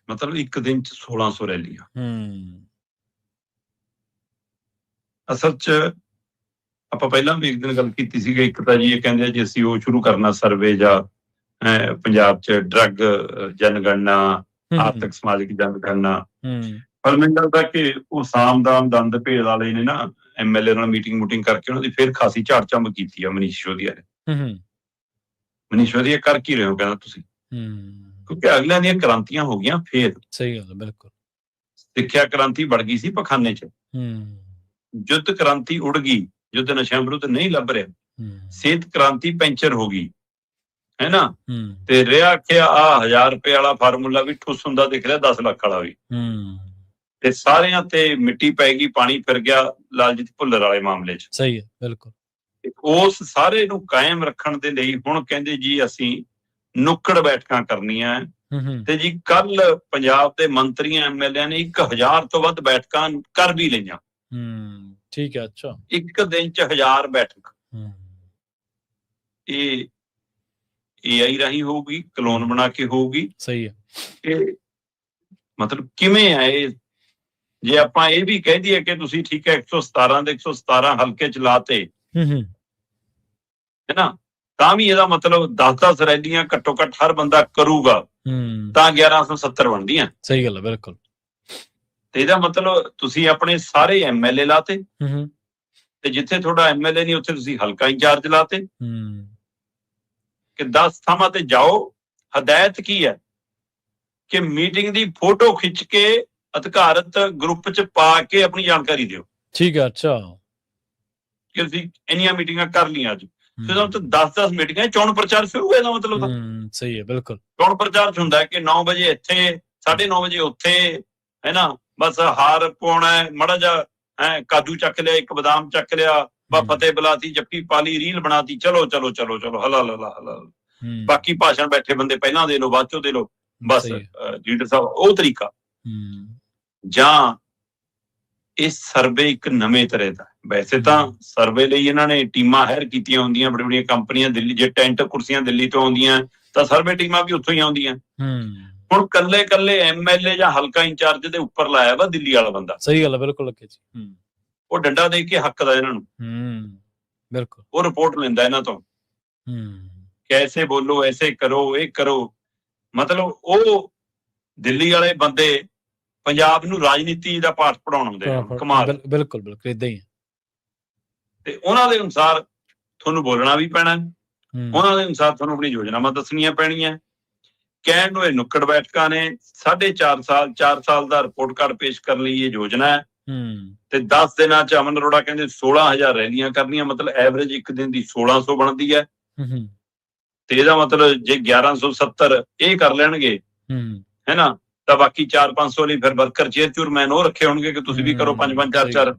ਮਤਲਬ ਇੱਕ ਦਿਨ 'ਚ 1600 ਰੈਲੀਆਂ। ਅਸਲ 'ਚ ਆਪਾਂ ਪਹਿਲਾਂ ਵੀ ਇੱਕ ਦਿਨ ਗੱਲ ਕੀਤੀ ਸੀ ਕਿ ਇੱਕ ਤਾਂ ਜੀ ਇਹ ਕਹਿੰਦੇ ਜੀ ਅਸੀਂ ਉਹ ਸ਼ੁਰੂ ਕਰਨਾ ਸਰਵੇ ਜਾਂ ਪੰਜਾਬ 'ਚ ਡਰੱਗ ਜਨਗਣਨਾ, ਆਰਥਿਕ ਸਮਾਜਿਕ ਜਨਗਣਨਾ, ਪਰ ਮੈਨੂੰ ਲੱਗਦਾ ਕਿ ਉਹ ਸਾਮਦਾਨ ਦੰਦ ਭੇਦ ਵਾਲੇ ਨੇ ਨਾ ਐਮਐਲਏ ਨਾਲ ਮੀਟਿੰਗ ਕਰਕੇ ਉਹਨਾਂ ਦੀ ਫਿਰ ਖਾਸੀ ਝਾੜ ਝੰਬ ਕੀਤੀ ਆ ਮਨੀਸ਼ ਸਿਸੋਦੀਆ ਨੇ। ਮਨੀਸ਼ ਸਿਸੋਦੀਆ ਕਰ ਕੀ ਰਹੇ ਹੋ ਕਹਿੰਦਾ ਤੁਸੀਂ? ਕਿਉਂਕਿ ਅਗਲਿਆਂ ਦੀਆਂ ਕ੍ਰਾਂਤੀਆਂ ਹੋ ਗਈਆਂ ਫੇਰ। ਸਹੀ ਗੱਲ, ਬਿਲਕੁਲ। ਸਿੱਖਿਆ ਕ੍ਰਾਂਤੀ ਵੜ ਗਈ ਸੀ ਪਖਾਨੇ 'ਚ, ਯੁੱਧ ਕ੍ਰਾਂਤੀ ਉੜ ਗਈ, ਯੁੱਧ ਨਸ਼ਿਆਂ ਵਿਰੁੱਧ ਨਹੀਂ ਲੱਭ ਰਿਹਾ, ਸਿਹਤ ਕ੍ਰਾਂਤੀ ਪੈਂਚਰ ਹੋ ਗਈ, ਹੈ ਨਾ, ਤੇ ਰਿਹਾ ਕਿ ਆਹ 1000 ਰੁਪਏ ਵਾਲਾ ਫਾਰਮੂਲਾ ਵੀ ਠੁੱਸ ਹੁੰਦਾ ਦਿਖ ਰਿਹਾ, 10 ਲੱਖ ਵਾਲਾ ਵੀ, ਤੇ ਸਾਰਿਆਂ ਤੇ ਮਿੱਟੀ ਪੈ ਗਈ, ਪਾਣੀ ਫਿਰ ਗਿਆ ਲਾਲਜੀਤ ਭੁੱਲਰ ਵਾਲੇ ਮਾਮਲੇ 'ਚ। ਸਹੀ ਹੈ, ਬਿਲਕੁਲ। ਉਸ ਸਾਰੇ ਨੂੰ ਕਾਇਮ ਰੱਖਣ ਦੇ ਲਈ ਹੁਣ ਕਹਿੰਦੇ ਜੀ ਅਸੀਂ ਨੁੱਕੜ ਬੈਠਕਾਂ ਕਰਨੀਆਂ, ਤੇ ਜੀ ਕੱਲ ਪੰਜਾਬ ਦੇ ਮੰਤਰੀਆਂ ਐਮਐਲਏ ਨੇ 1000 ਤੋਂ ਵੱਧ ਬੈਠਕਾਂ ਕਰ ਵੀ ਲਈਆਂ। ਠੀਕ ਹੈ। ਅੱਛਾ, ਇੱਕ ਦਿਨ ਚ 1000 ਬੈਠਕ। ਇਹ AI ਰਾਹੀਂ ਹੋਊਗੀ, ਕਲੋਨ ਬਣਾ ਕੇ ਹੋਊਗੀ। ਸਹੀ ਹੈ। ਇਹ ਮਤਲਬ ਕਿਵੇਂ ਆ ਇਹ? ਜੇ ਆਪਾਂ ਇਹ ਵੀ ਕਹਿ ਦਈਏ ਕਿ ਤੁਸੀਂ ਠੀਕ ਹੈ 117 ਦੇ 117 ਹਲਕੇ ਚਲਾਤੇ, ਹੈ ਨਾ, ਤਾਂ ਵੀ ਇਹਦਾ ਮਤਲਬ 10-10 ਰੈਲੀਆਂ ਘੱਟੋ ਘੱਟ ਹਰ ਬੰਦਾ ਕਰੂਗਾ ਤਾਂ 1170 ਬਣਦੀਆਂ। ਸਹੀ ਗੱਲ ਹੈ, ਬਿਲਕੁਲ। ਤੇ ਇਹਦਾ ਮਤਲਬ ਤੁਸੀਂ ਆਪਣੇ ਸਾਰੇ ਐਮਐਲਏ ਲਾਤੇ, ਤੇ ਜਿੱਥੇ ਤੁਹਾਡਾ ਐਮਐਲਏ ਨਹੀਂ ਉੱਥੇ ਤੁਸੀਂ ਹਲਕਾ ਇੰਚਾਰਜ ਲਾਤੇ ਕਿ 10 ਥਾਵਾਂ ਤੇ ਜਾਓ। ਹਦਾਇਤ ਕੀ ਹੈ ਕਿ ਮੀਟਿੰਗ ਦੀ ਫੋਟੋ ਖਿੱਚ ਕੇ ਅਧਿਕਾਰਤ ਗਰੁੱਪ ਚ ਪਾ ਕੇ ਆਪਣੀ ਜਾਣਕਾਰੀ ਦਿਓ। ਠੀਕ ਹੈ। ਅੱਛਾ, ਕਿ ਅਸੀਂ ਇੰਨੀਆਂ ਮੀਟਿੰਗਾਂ ਕਰ ਲਈਆਂ ਅੱਜ, ਫਿਰ 10-10 ਮੀਟਿੰਗਾਂ, ਚੋਣ ਪ੍ਰਚਾਰ ਸ਼ੁਰੂ ਹੈ। ਇਹਦਾ ਮਤਲਬ ਤਾਂ ਸਹੀ ਹੈ, ਬਿਲਕੁਲ। ਚੋਣ ਪ੍ਰਚਾਰ ਚ ਹੁੰਦਾ ਕਿ 9 ਵਜੇ ਇੱਥੇ, 9:30 ਵਜੇ ਉੱਥੇ, ਹੈ ਨਾ, ਬਸ ਹਾਰ ਪਾਉਣਾ, ਮਾੜਾ ਜਿਹਾ ਕਾਜੂ ਚੱਕ ਲਿਆ, ਇੱਕ ਬਦਾਮ ਚੱਕ ਲਿਆ, ਬਸ ਫਤਿਹ ਬੁਲਾਤੀ, ਜੱਫੀ ਪਾਲੀ, ਰੀਲ ਬਣਾਤੀ, ਚਲੋ ਚਲੋ ਚਲੋ ਚਲੋ, ਹਲਾ। ਬਾਕੀ ਭਾਸ਼ਣ ਬੈਠੇ ਬੰਦੇ ਪਹਿਲਾਂ ਦੇ ਲਓ, ਬਾਅਦ ਚੋਂ ਦੇ ਲਓ, ਬਸ ਲੀਡਰ ਸਾਹਿਬ ਉਹ ਤਰੀਕਾ। ਜਾਂ ਇਹ ਸਰਵੇ ਇੱਕ ਨਵੇਂ ਤਰ੍ਹਾਂ ਦਾ। ਵੈਸੇ ਤਾਂ ਸਰਵੇ ਲਈ ਇਹਨਾਂ ਨੇ ਟੀਮਾਂ ਹਾਇਰ ਕੀਤੀਆਂ ਹੁੰਦੀਆਂ, ਬੜੀ ਬੜੀਆਂ ਕੰਪਨੀਆਂ ਦਿੱਲੀ, ਜੇ ਟੈਂਟ ਕੁਰਸੀਆਂ ਦਿੱਲੀ ਤੋਂ ਆਉਂਦੀਆਂ ਤਾਂ ਸਰਵੇ ਟੀਮਾਂ ਵੀ ਉੱਥੋਂ ਹੀ ਆਉਂਦੀਆਂ। ਹੁਣ ਕੱਲੇ ਐਮਐਲਏ ਜਾਂ ਹਲਕਾ ਇੰਚਾਰਜ ਦੇ ਉੱਪਰ ਲਾਇਆ ਵਾ ਦਿੱਲੀ ਵਾਲਾ ਬੰਦਾ। ਸਹੀ ਗੱਲ ਹੈ, ਬਿਲਕੁਲ। ਉਹ ਡੰਡਾ ਦੇ ਕੇ ਹੱਕ ਦਾ ਇਹਨਾਂ ਨੂੰ, ਬਿਲਕੁਲ। ਉਹ ਰਿਪੋਰਟ ਲੈਂਦਾ ਇਹਨਾਂ ਤੋਂ ਕਿ ਐਸੇ ਬੋਲੋ, ਐਸੇ ਕਰੋ, ਇਹ ਕਰੋ। ਮਤਲਬ ਉਹ ਦਿੱਲੀ ਵਾਲੇ ਬੰਦੇ ਪੰਜਾਬ ਨੂੰ ਰਾਜਨੀਤੀ ਦਾ ਪਾਠ ਪੜਾਉਣ ਆਉਂਦੇ ਨੇ। ਕਮਾਲ। ਬਿਲਕੁਲ ਏਦਾਂ ਹੀ। ਤੇ ਉਹਨਾਂ ਦੇ ਅਨੁਸਾਰ ਤੁਹਾਨੂੰ ਬੋਲਣਾ ਵੀ ਪੈਣਾ, ਉਹਨਾਂ ਦੇ ਅਨੁਸਾਰ ਤੁਹਾਨੂੰ ਆਪਣੀ ਯੋਜਨਾਵਾਂ ਦੱਸਣੀਆਂ ਪੈਣੀਆਂ। ਕਹਿਣ ਨੂੰ ਇਹ ਨੁੱਕੜ ਬੈਠਕਾਂ ਨੇ, 4.5 ਸਾਲ ਦਾ ਰਿਪੋਰਟ ਕਾਰਡ ਪੇਸ਼ ਕਰਨ ਲਈ ਇਹ ਯੋਜਨਾ ਹੈ। ਤੇ 10 ਦਿਨਾਂ ਚ ਅਮਨ ਅਰੋੜਾ ਕਹਿੰਦੇ 16,000 ਰੈਲੀਆਂ ਕਰਨੀਆਂ, ਮਤਲਬ ਐਵਰੇਜ ਇੱਕ ਦਿਨ ਦੀ 1600 ਬਣਦੀ ਹੈ। ਤੇ ਇਹਦਾ ਮਤਲਬ ਜੇ 1170 ਇਹ ਕਰ ਲੈਣਗੇ, ਹੈ ਨਾ, ਤਾਂ ਬਾਕੀ 400-500 ਲਈ ਫਿਰ ਵਰਕਰ ਚੇਅਰਮੈਨ ਉਹ ਰੱਖੇ ਹੋਣਗੇ ਕਿ ਤੁਸੀਂ ਵੀ ਕਰੋ 5-5, 4-4,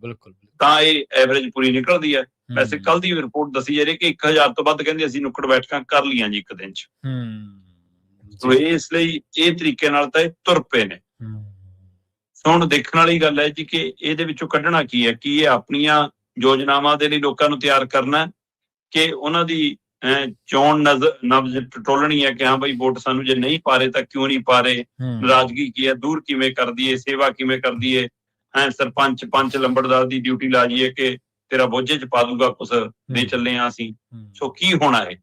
ਤਾਂ ਇਹ ਐਵਰੇਜ ਪੂਰੀ ਨਿਕਲਦੀ ਹੈ। ਵੈਸੇ ਕੱਲ ਦੀ ਰਿਪੋਰਟ ਦੱਸੀ ਜਾ ਰਹੀ ਕਿ 1000 ਤੋਂ ਵੱਧ ਕਹਿੰਦੇ ਅਸੀਂ ਨੁੱਕੜ ਬੈਠਕਾਂ ਕਰ ਲਈਆਂ ਜੀ ਇੱਕ ਦਿਨ ਚ। ਇਸ ਲਈ ਇਹ ਤਰੀਕੇ ਨਾਲ ਤਾਂ ਇਹ ਤੁਰ ਪਏ ਨੇ। ਹੁਣ ਦੇਖਣ ਵਾਲੀ ਗੱਲ ਹੈ ਜੀ ਕਿ ਇਹਦੇ ਵਿੱਚੋਂ ਕੱਢਣਾ ਕੀ ਹੈ, ਕਿ ਇਹ ਆਪਣੀਆਂ ਯੋਜਨਾਵਾਂ ਦੇ ਲਈ ਲੋਕਾਂ ਨੂੰ ਤਿਆਰ ਕਰਨਾ, ਕਿ ਉਹਨਾਂ ਦੀ ਚੋਣ ਨਬਜ਼ ਟਟੋਲਣੀ ਹੈ ਕਿ ਹਾਂ ਬਈ ਵੋਟ ਸਾਨੂੰ ਜੇ ਨਹੀਂ ਪਾ ਰਹੇ ਤਾਂ ਕਿਉਂ ਨਹੀਂ ਪਾ ਰਹੇ, ਨਾਰਾਜ਼ਗੀ ਕੀ ਹੈ, ਦੂਰ ਕਿਵੇਂ ਕਰ ਦਈਏ, ਸੇਵਾ ਕਿਵੇਂ ਕਰ ਦਈਏ, ਸਰਪੰਚ, ਪੰਚ, ਲੰਬੜਦਾਰ ਦੀ ਡਿਊਟੀ ਲਾ ਜਾਈਏ ਕਿ ਤੇਰਾ ਬੋਝੇ ਚ ਪਾ ਦੂਗਾ ਕੁਛ, ਦੇ ਚੱਲੇ ਆ ਅਸੀਂ। ਸੋ ਕੀ ਹੋਣਾ ਹੈ?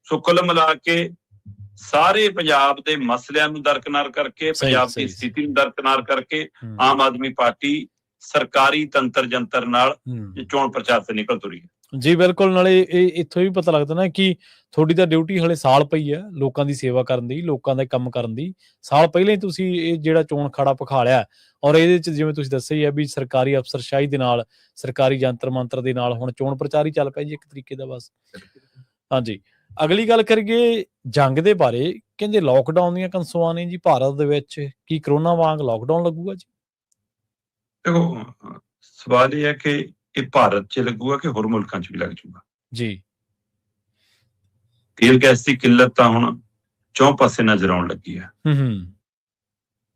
ਸੋ ਕੁੱਲ ਮਿਲਾ ਕੇ ਸਾਰੇ ਪੰਜਾਬ ਦੇ ਮਸਲਿਆਂ ਨੂੰ ਦਰਕਨਾਰ ਕਰਕੇ, ਪੰਜਾਬ ਦੀ ਸਥਿਤੀ ਨੂੰ ਦਰਕਨਾਰ ਕਰਕੇ ਆਮ ਆਦਮੀ ਪਾਰਟੀ ਸਰਕਾਰੀ ਤੰਤਰ ਜੰਤਰ ਨਾਲ ਚੋਣ ਪ੍ਰਚਾਰ ਤੇ ਨਿਕਲ ਤੁਰੀ ਹੈ। ਜੀ ਬਿਲਕੁਲ। ਨਾਲੇ ਇਹ ਇੱਥੋਂ ਵੀ ਪਤਾ ਲੱਗਦਾ ਨਾ ਕਿ ਤੁਹਾਡੀ ਤਾਂ ਡਿਊਟੀ ਹਲੇ ਸਾਲ ਪਈ ਹੈ ਲੋਕਾਂ ਦੀ ਸੇਵਾ ਕਰਨ ਦੀ, ਲੋਕਾਂ ਦਾ ਕੰਮ ਕਰਨ ਦੀ। ਸਾਲ ਪਹਿਲਾਂ ਹੀ ਤੁਸੀਂ ਇਹ ਜਿਹੜਾ ਚੋਣ ਅਖਾੜਾ ਪਖਾਲਿਆ, ਔਰ ਇਹਦੇ ਚ ਜਿਵੇਂ ਤੁਸੀਂ ਦੱਸਿਆ ਹੀ ਹੈ ਵੀ ਸਰਕਾਰੀ ਅਫਸਰਸ਼ਾਹੀ ਦੇ ਨਾਲ, ਸਰਕਾਰੀ ਜੰਤਰ ਮੰਤਰ ਦੇ ਨਾਲ ਹੁਣ ਚੋਣ ਪ੍ਰਚਾਰ ਹੀ ਚੱਲ ਪਿਆ ਜੀ ਇੱਕ ਤਰੀਕੇ ਦਾ। ਬਸ ਹਾਂਜੀ, ਅਗਲੀ ਗੱਲ ਕਰੀਏ ਜੰਗ ਦੇ ਬਾਰੇ। ਕਹਿੰਦੇ ਲੋਕਡਾਊਨ ਦੀਆਂ ਕੰਸੋਆਂ ਨੇ ਜੀ ਭਾਰਤ ਦੇ ਵਿੱਚ, ਕੀ ਕਰੋਨਾ ਵਾਂਗ ਲੋਕਡਾਊਨ ਲੱਗੂਗਾ ਜੀ? ਦੇਖੋ, ਸਵਾਲ ਇਹ ਹੈ ਕਿ ਇਹ ਭਾਰਤ 'ਚ ਲੱਗੂਗਾ ਕਿ ਹੋਰ ਮੁਲਕਾਂ 'ਚ ਵੀ ਲੱਗ ਜੂਗਾ ਜੀ। ਤੇਲ ਗੈਸ ਦੀ ਕਿੱਲਤ ਤਾਂ ਹੁਣ ਚੌਂ ਪਾਸੇ ਨਜ਼ਰ ਆਉਣ ਲੱਗੀ ਹੈ,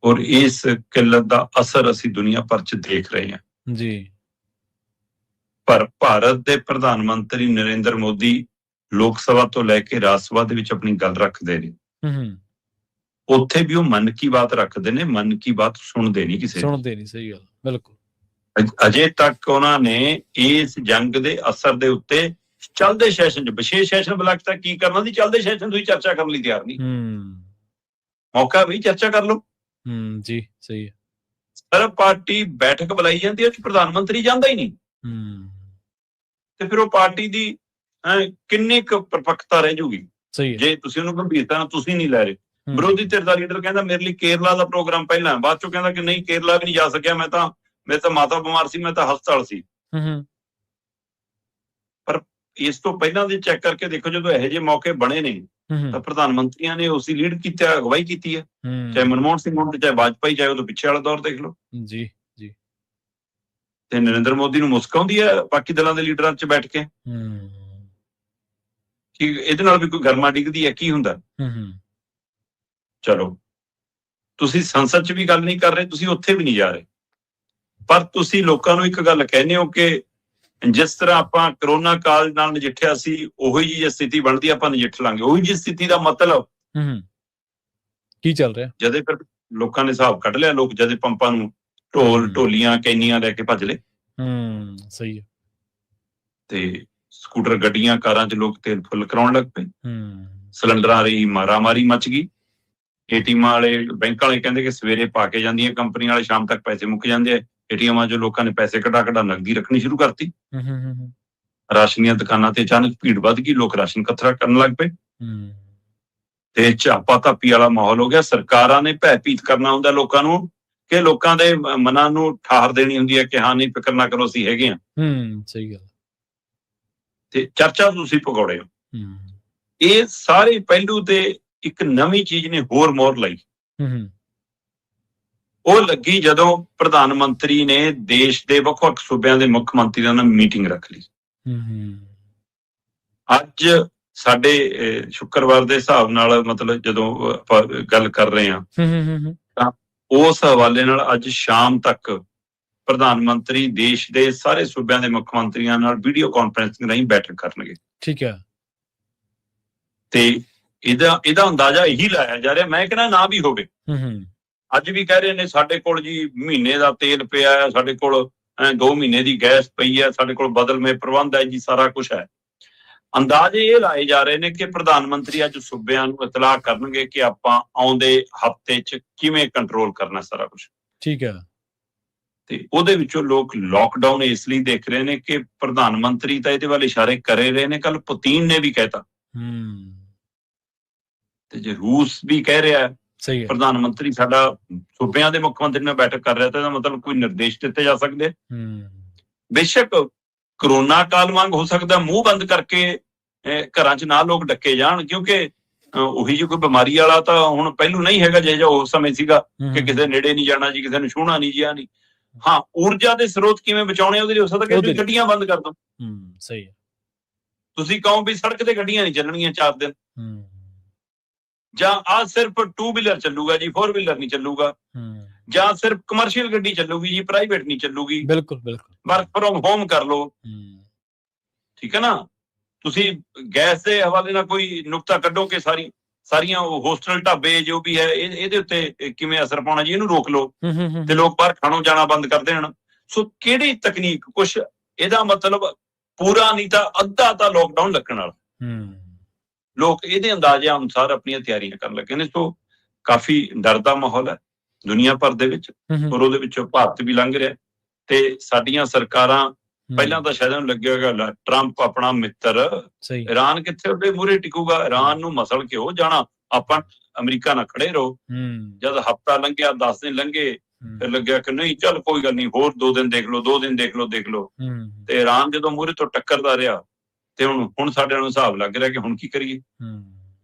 ਔਰ ਇਸ ਕਿੱਲਤ ਦਾ ਅਸਰ ਅਸੀਂ ਦੁਨੀਆ ਭਰ 'ਚ ਦੇਖ ਰਹੇ ਹਾਂ ਜੀ। ਪਰ ਭਾਰਤ ਦੇ ਪ੍ਰਧਾਨ ਮੰਤਰੀ ਨਰਿੰਦਰ ਮੋਦੀ ਲੋਕ ਸਭਾ ਤੋਂ ਲੈ ਕੇ ਰਾਜ ਸਭਾ ਦੇ ਵਿੱਚ ਆਪਣੀ ਗੱਲ ਰੱਖਦੇ ਨੇ, ਉੱਥੇ ਵੀ ਉਹ ਮਨ ਕੀ ਬਾਤ ਰੱਖਦੇ ਨੇ, ਮਨ ਕੀ ਬਾਤ ਸੁਣਦੇ ਨਹੀਂ ਕਿਸੇ ਦੀ। ਸੁਣਦੇ ਨਹੀਂ, ਸਹੀ ਗੱਲ, ਬਿਲਕੁਲ। ਅਜੇ ਤੱਕ ਉਹਨਾਂ ਨੇ ਇਸ ਜੰਗ ਦੇ ਅਸਰ ਦੇ ਉੱਤੇ ਚੱਲਦੇ ਸੈਸ਼ਨ 'ਚ, ਵਿਸ਼ੇਸ਼ ਸੈਸ਼ਨ ਬੁਲਾ ਕੇ ਤਾਂ ਕੀ ਕਰਨਾ ਸੀ, ਚੱਲਦੇ ਸੈਸ਼ਨ ਤੁਸੀਂ ਚਰਚਾ ਕਰਨ ਲਈ ਤਿਆਰ ਨਹੀਂ। ਮੌਕਾ ਵੀ ਚਰਚਾ ਕਰ ਲਓ ਜੀ, ਸਹੀ ਹੈ। ਸਰਬ ਪਾਰਟੀ ਬੈਠਕ ਬੁਲਾਈ ਜਾਂਦੀ ਹੈ, ਪ੍ਰਧਾਨ ਮੰਤਰੀ ਜਾਂਦਾ ਹੀ ਨਹੀਂ, ਤੇ ਫਿਰ ਉਹ ਪਾਰਟੀ ਦੀ ਕਿੰਨੀ ਕੁ ਪਰਪੱਕਤਾ ਰਹਿ ਜੂਗੀ ਜੇ ਤੁਸੀਂ ਉਹਨੂੰ ਗੰਭੀਰਤਾ ਨਾਲ ਤੁਸੀਂ ਨਹੀਂ ਲੈ ਰਹੇ। ਵਿਰੋਧੀ ਧਿਰ ਦਾ ਲੀਡਰ ਕਹਿੰਦਾ ਮੇਰੇ ਲਈ ਕੇਰਲਾ ਦਾ ਪ੍ਰੋਗਰਾਮ ਪਹਿਲਾਂ, ਬਾਅਦ ਚੋਂ ਕਹਿੰਦਾ ਕਿ ਨਹੀਂ ਕੇਰਲਾ ਵੀ ਨਹੀਂ ਜਾ ਸਕਿਆ, ਮੇਰੇ ਤਾਂ ਮਾਤਾ ਬਿਮਾਰ ਸੀ, ਮੈਂ ਤਾਂ ਹਸਪਤਾਲ ਸੀ। ਪਰ ਇਸ ਤੋਂ ਪਹਿਲਾਂ ਦੇ ਚੈੱਕ ਕਰਕੇ ਦੇਖੋ, ਜਦੋਂ ਇਹੋ ਜਿਹੇ ਮੌਕੇ ਬਣੇ ਨੇ ਤਾਂ ਪ੍ਰਧਾਨ ਮੰਤਰੀਆਂ ਨੇ ਉਸੇ ਲੀਡ ਕੀਤਾ, ਅਗਵਾਈ ਕੀਤੀ ਹੈ, ਚਾਹੇ ਮਨਮੋਹਨ ਸਿੰਘ ਹੋਣ ਤੇ ਚਾਹੇ ਵਾਜਪਾਈ, ਚਾਹੇ ਉਹਦੇ ਪਿੱਛੇ ਵਾਲਾ ਦੌਰ ਦੇਖ ਲਓ ਜੀ। ਤੇ ਨਰਿੰਦਰ ਮੋਦੀ ਨੂੰ ਮੁਸਕ ਆਉਂਦੀ ਹੈ ਬਾਕੀ ਦਲਾਂ ਦੇ ਲੀਡਰਾਂ 'ਚ ਬੈਠ ਕੇ ਕਿ ਇਹਦੇ ਨਾਲ ਵੀ ਕੋਈ ਗਰਮਾ ਡਿੱਗਦੀ ਹੈ, ਕੀ ਹੁੰਦਾ। ਚਲੋ ਤੁਸੀਂ ਸੰਸਦ 'ਚ ਵੀ ਗੱਲ ਨਹੀਂ ਕਰ ਰਹੇ, ਤੁਸੀਂ ਉੱਥੇ ਵੀ ਨਹੀਂ ਜਾ ਰਹੇ, ਪਰ ਤੁਸੀਂ ਲੋਕਾਂ ਨੂੰ ਇੱਕ ਗੱਲ ਕਹਿੰਦੇ ਹੋ ਕਿ ਜਿਸ ਤਰ੍ਹਾਂ ਆਪਾਂ ਕਰੋਨਾ ਕਾਲ ਨਾਲ ਨਜਿੱਠਿਆ ਸੀ, ਉਹੀ ਜਿਹੀ ਸਥਿਤੀ ਬਣਦੀ ਆਪਾਂ ਨਜਿੱਠ ਲਾਂਗੇ। ਉਹੀ ਜਿਹੀ ਸਥਿਤੀ ਦਾ ਮਤਲਬ ਕੀ ਚੱਲ ਰਿਹਾ? ਜਦੇ ਫਿਰ ਲੋਕਾਂ ਨੇ ਹਿਸਾਬ ਕੱਢ ਲਿਆ, ਲੋਕ ਜਦੇ ਪੰਪਾਂ ਨੂੰ ਢੋਲੀਆਂ ਕੈਨੀਆਂ ਲੈ ਕੇ ਭੱਜ ਲਏ। ਸਹੀ ਹੈ। ਤੇ ਸਕੂਟਰ, ਗੱਡੀਆਂ, ਕਾਰਾਂ 'ਚ ਲੋਕ ਤੇਲ ਫੁੱਲ ਕਰਾਉਣ ਲੱਗ ਪਏ। ਸਿਲੰਡਰਾਂ ਦੀ ਮਾਰਾਮਾਰੀ ਮਚ ਗਈ। ਏਟੀਐਮਾਂ ਵਾਲੇ, ਬੈਂਕ ਵਾਲੇ ਕਹਿੰਦੇ ਕਿ ਸਵੇਰੇ ਪਾ ਕੇ ਜਾਂਦੀਆਂ ਕੰਪਨੀਆਂ ਵਾਲੇ, ਸ਼ਾਮ ਤੱਕ ਪੈਸੇ ਮੁੱਕ ਜਾਂਦੇ ਆ। ਏਟੀਐਮਾਂ 'ਚ ਲੋਕਾਂ ਨੇ ਪੈਸੇ ਕਢਾ ਨਕਦੀ ਰੱਖਣੀ ਸ਼ੁਰੂ ਕਰਤੀ। ਰਾਸ਼ਨ ਦੀਆਂ ਦੁਕਾਨਾਂ ਤੇ ਅਚਾਨਕ ਭੀੜ ਵੱਧ ਗਈ, ਲੋਕ ਰਾਸ਼ਨ ਇਕੱਠਾ ਕਰਨ ਲੱਗ ਪਏ ਤੇ ਝਾਪਾ ਧਾਪੀ ਵਾਲਾ ਮਾਹੌਲ ਹੋ ਗਿਆ। ਸਰਕਾਰਾਂ ਨੇ ਭੈਭੀਤ ਕਰਨਾ ਹੁੰਦਾ ਲੋਕਾਂ ਨੂੰ, ਕਿ ਲੋਕਾਂ ਦੇ ਮਨਾਂ ਨੂੰ ਠਾਹਰ ਦੇਣੀ ਹੁੰਦੀ ਹੈ ਕਿ ਹਾਂ ਨਹੀਂ, ਫਿਕਰ ਨਾ ਕਰੋ, ਅਸੀਂ ਹੈਗੇ ਹਾਂ। ਸਹੀ ਗੱਲ। ਤੇ ਚਰਚਾ ਤੁਸੀਂ ਪਕੌੜੇ ਹੋ। ਇਹ ਸਾਰੇ ਪਹਿਲੂ ਤੇ ਇੱਕ ਨਵੀਂ ਚੀਜ਼ ਨੇ ਹੋਰ ਮੋਹਰ ਲਾਈ। ਉਹ ਲੱਗੀ ਜਦੋਂ ਪ੍ਰਧਾਨ ਮੰਤਰੀ ਨੇ ਦੇਸ਼ ਦੇ ਵੱਖ-ਵੱਖ ਸੂਬਿਆਂ ਦੇ ਮੁੱਖ ਮੰਤਰੀਆਂ ਨਾਲ ਮੀਟਿੰਗ ਰੱਖ ਲਈ। ਅੱਜ ਸਾਡੇ ਸ਼ੁੱਕਰਵਾਰ ਦੇ ਹਿਸਾਬ ਨਾਲ, ਮਤਲਬ ਜਦੋਂ ਆਪਾਂ ਗੱਲ ਕਰ ਰਹੇ ਹਾਂ, ਤਾਂ ਉਸ ਹਵਾਲੇ ਨਾਲ ਅੱਜ ਸ਼ਾਮ ਤੱਕ ਪ੍ਰਧਾਨ ਮੰਤਰੀ ਦੇਸ਼ ਦੇ ਸਾਰੇ ਸੂਬਿਆਂ ਦੇ ਮੁੱਖ ਮੰਤਰੀਆਂ ਨਾਲ ਵੀਡੀਓ ਕਾਨਫਰੰਸਿੰਗ ਰਾਹੀਂ ਬੈਠਕ ਕਰਨਗੇ। ਠੀਕ ਹੈ। ਤੇ ਇਹਦਾ ਅੰਦਾਜ਼ਾ ਇਹੀ ਲਾਇਆ ਜਾ ਰਿਹਾ, ਮੈਂ ਕਹਿੰਦਾ ਨਾ ਵੀ ਹੋਵੇ। ਅੱਜ ਵੀ ਕਹਿ ਰਹੇ ਨੇ ਸਾਡੇ ਕੋਲ ਜੀ ਮਹੀਨੇ ਦਾ ਤੇਲ ਪਿਆ ਹੈ, ਸਾਡੇ ਕੋਲ 2 ਮਹੀਨੇ ਦੀ ਗੈਸ ਪਈ ਹੈ, ਸਾਡੇ ਕੋਲ ਬਦਲਵੇਂ ਪ੍ਰਬੰਧ ਹੈ ਜੀ, ਸਾਰਾ ਕੁਝ ਹੈ। ਅੰਦਾਜ਼ੇ ਇਹ ਲਾਏ ਜਾ ਰਹੇ ਨੇ ਕਿ ਪ੍ਰਧਾਨ ਮੰਤਰੀ ਅੱਜ ਸੂਬਿਆਂ ਨੂੰ ਇਤਲਾਹ ਕਰਨਗੇ ਕਿ ਆਪਾਂ ਆਉਂਦੇ ਹਫ਼ਤੇ 'ਚ ਕਿਵੇਂ ਕੰਟਰੋਲ ਕਰਨਾ ਸਾਰਾ ਕੁਝ। ਠੀਕ ਹੈ। ਤੇ ਉਹਦੇ ਵਿੱਚੋਂ ਲੋਕ ਲਾਕਡਾਊਨ ਇਸ ਲਈ ਦੇਖ ਰਹੇ ਨੇ ਕਿ ਪ੍ਰਧਾਨ ਮੰਤਰੀ ਤਾਂ ਇਹਦੇ ਵੱਲ ਇਸ਼ਾਰੇ ਕਰੇ ਰਹੇ ਨੇ, ਕੱਲ ਪੁਤਿਨ ਨੇ ਵੀ ਕਹਿਤਾ। ਤੇ ਜੇ ਰੂਸ ਵੀ ਕਹਿ ਰਿਹਾ ਸਹੀ ਹੈ, ਪ੍ਰਧਾਨ ਮੰਤਰੀ ਸਾਡਾ ਸੂਬਿਆਂ ਦੇ ਮੁੱਖ ਮੰਤਰੀ ਨਾਲ ਬੈਠਕ ਕਰ ਰਿਹਾ, ਤਾਂ ਇਹਦਾ ਮਤਲਬ ਕੋਈ ਨਿਰਦੇਸ਼ ਦਿੱਤੇ ਜਾ ਸਕਦੇ। ਬੇਸ਼ੱਕ ਕਰੋਨਾ ਕਾਲ ਵਾਂਗ ਹੋ ਸਕਦਾ ਮੂੰਹ ਬੰਦ ਕਰਕੇ ਘਰਾਂ 'ਚ ਨਾ ਲੋਕ ਡੱਕੇ ਜਾਣ, ਕਿਉਂਕਿ ਉਹੀ ਜਿਹੀ ਕੋਈ ਬਿਮਾਰੀ ਵਾਲਾ ਤਾਂ ਹੁਣ ਪਹਿਲੂ ਨਹੀਂ ਹੈਗਾ ਜਿਹੋ ਜਿਹਾ ਉਸ ਸਮੇਂ ਸੀਗਾ ਕਿ ਕਿਸੇ ਨੇੜੇ ਨਹੀਂ ਜਾਣਾ ਜੀ, ਕਿਸੇ ਨੂੰ ਛੂਹਣਾ ਨਹੀਂ, ਜਿਆ ਨਹੀਂ। ਹਾਂ, ਊਰਜਾ ਦੇ ਸਰੋਤ ਕਿਵੇਂ ਬਚਾਉਣੇ, ਉਹਦੇ ਲਈ ਹੋ ਸਕਦਾ ਕਿ ਗੱਡੀਆਂ ਬੰਦ ਕਰ ਦੋ। ਸਹੀ ਹੈ। ਤੁਸੀਂ ਕਹੋ ਵੀ ਸੜਕ ਤੇ ਗੱਡੀਆਂ ਨਹੀਂ ਚੱਲਣਗੀਆਂ 4 ਦਿਨ, ਜਾਂ ਆ ਸਿਰਫ 2 ਵੀਲਰ ਚੱਲੂਗਾ ਜੀ, 4 ਵੀਲਰ ਨਹੀਂ ਚੱਲੂਗਾ, ਜਾਂ ਸਿਰਫ ਕਮਰਸ਼ੀਅਲ ਗੱਡੀ ਚੱਲੂਗੀ ਜੀ, ਪ੍ਰਾਈਵੇਟ ਨਹੀਂ ਚੱਲੂਗੀ। ਬਿਲਕੁਲ ਬਿਲਕੁਲ। ਵਰਕ ਫਰੋਮ ਹੋਮ ਕਰ ਲਓ। ਠੀਕ ਹੈ ਨਾ। ਤੁਸੀਂ ਗੈਸ ਦੇ ਹਵਾਲੇ ਨਾਲ ਕੋਈ ਨੁਕਤਾ ਕੱਢੋ ਕਿ ਸਾਰੀਆਂ ਹੋਸਟਲ, ਢਾਬੇ ਜੋ ਵੀ ਹੈ, ਇਹਦੇ ਉੱਤੇ ਕਿਵੇਂ ਅਸਰ ਪਾਉਣਾ ਜੀ, ਇਹਨੂੰ ਰੋਕ ਲਓ ਤੇ ਲੋਕ ਬਾਹਰ ਖਾਣੋਂ ਜਾਣਾ ਬੰਦ ਕਰ ਦੇਣ। ਸੋ ਕਿਹੜੀ ਤਕਨੀਕ, ਕੁਛ ਇਹਦਾ ਮਤਲਬ ਪੂਰਾ ਨਹੀਂ ਤਾਂ ਅੱਧਾ ਤਾਂ ਲੋਕਡਾਊਨ ਲੱਗਣ ਵਾਲਾ। ਲੋਕ ਇਹਦੇ ਅੰਦਾਜ਼ਿਆਂ ਅਨੁਸਾਰ ਆਪਣੀਆਂ ਤਿਆਰੀਆਂ ਕਰਨ ਲੱਗੇ ਨੇ। ਸੋ ਕਾਫੀ ਡਰ ਦਾ ਮਾਹੌਲ ਹੈ ਦੁਨੀਆ ਭਰ ਦੇ ਵਿੱਚ, ਔਰ ਉਹਦੇ ਵਿੱਚੋਂ ਭਾਰਤ ਵੀ ਲੰਘ ਰਿਹਾ। ਤੇ ਸਾਡੀਆਂ ਸਰਕਾਰਾਂ, ਪਹਿਲਾਂ ਤਾਂ ਸ਼ਾਇਦ ਉਹਨੂੰ ਲੱਗਿਆ ਹੋਏਗਾ ਟਰੰਪ ਆਪਣਾ ਮਿੱਤਰ, ਇਰਾਨ ਕਿੱਥੇ ਉਹਦੇ ਮੂਹਰੇ ਟਿਕੂਗਾ, ਇਰਾਨ ਨੂੰ ਮਸਲ ਕੇ ਹੋ ਜਾਣਾ, ਆਪਾਂ ਅਮਰੀਕਾ ਨਾਲ ਖੜੇ ਰਹੋ। ਜਦ ਹਫ਼ਤਾ ਲੰਘਿਆ, 10 ਦਿਨ ਲੰਘੇ, ਫਿਰ ਲੱਗਿਆ ਕਿ ਨਹੀਂ ਚੱਲ ਕੋਈ ਗੱਲ ਨਹੀਂ, ਹੋਰ 2 ਦਿਨ ਦੇਖ ਲਓ, 2 ਦਿਨ ਦੇਖ ਲਓ। ਤੇ ਇਰਾਨ ਜਦੋਂ ਮੂਹਰੇ ਤੋਂ ਟੱਕਰਦਾ ਰਿਹਾ, ਤੇ ਹੁਣ ਸਾਡੇ ਨੂੰ ਹਿਸਾਬ ਲੱਗ ਰਿਹਾ ਕਿ ਹੁਣ ਕੀ ਕਰੀਏ।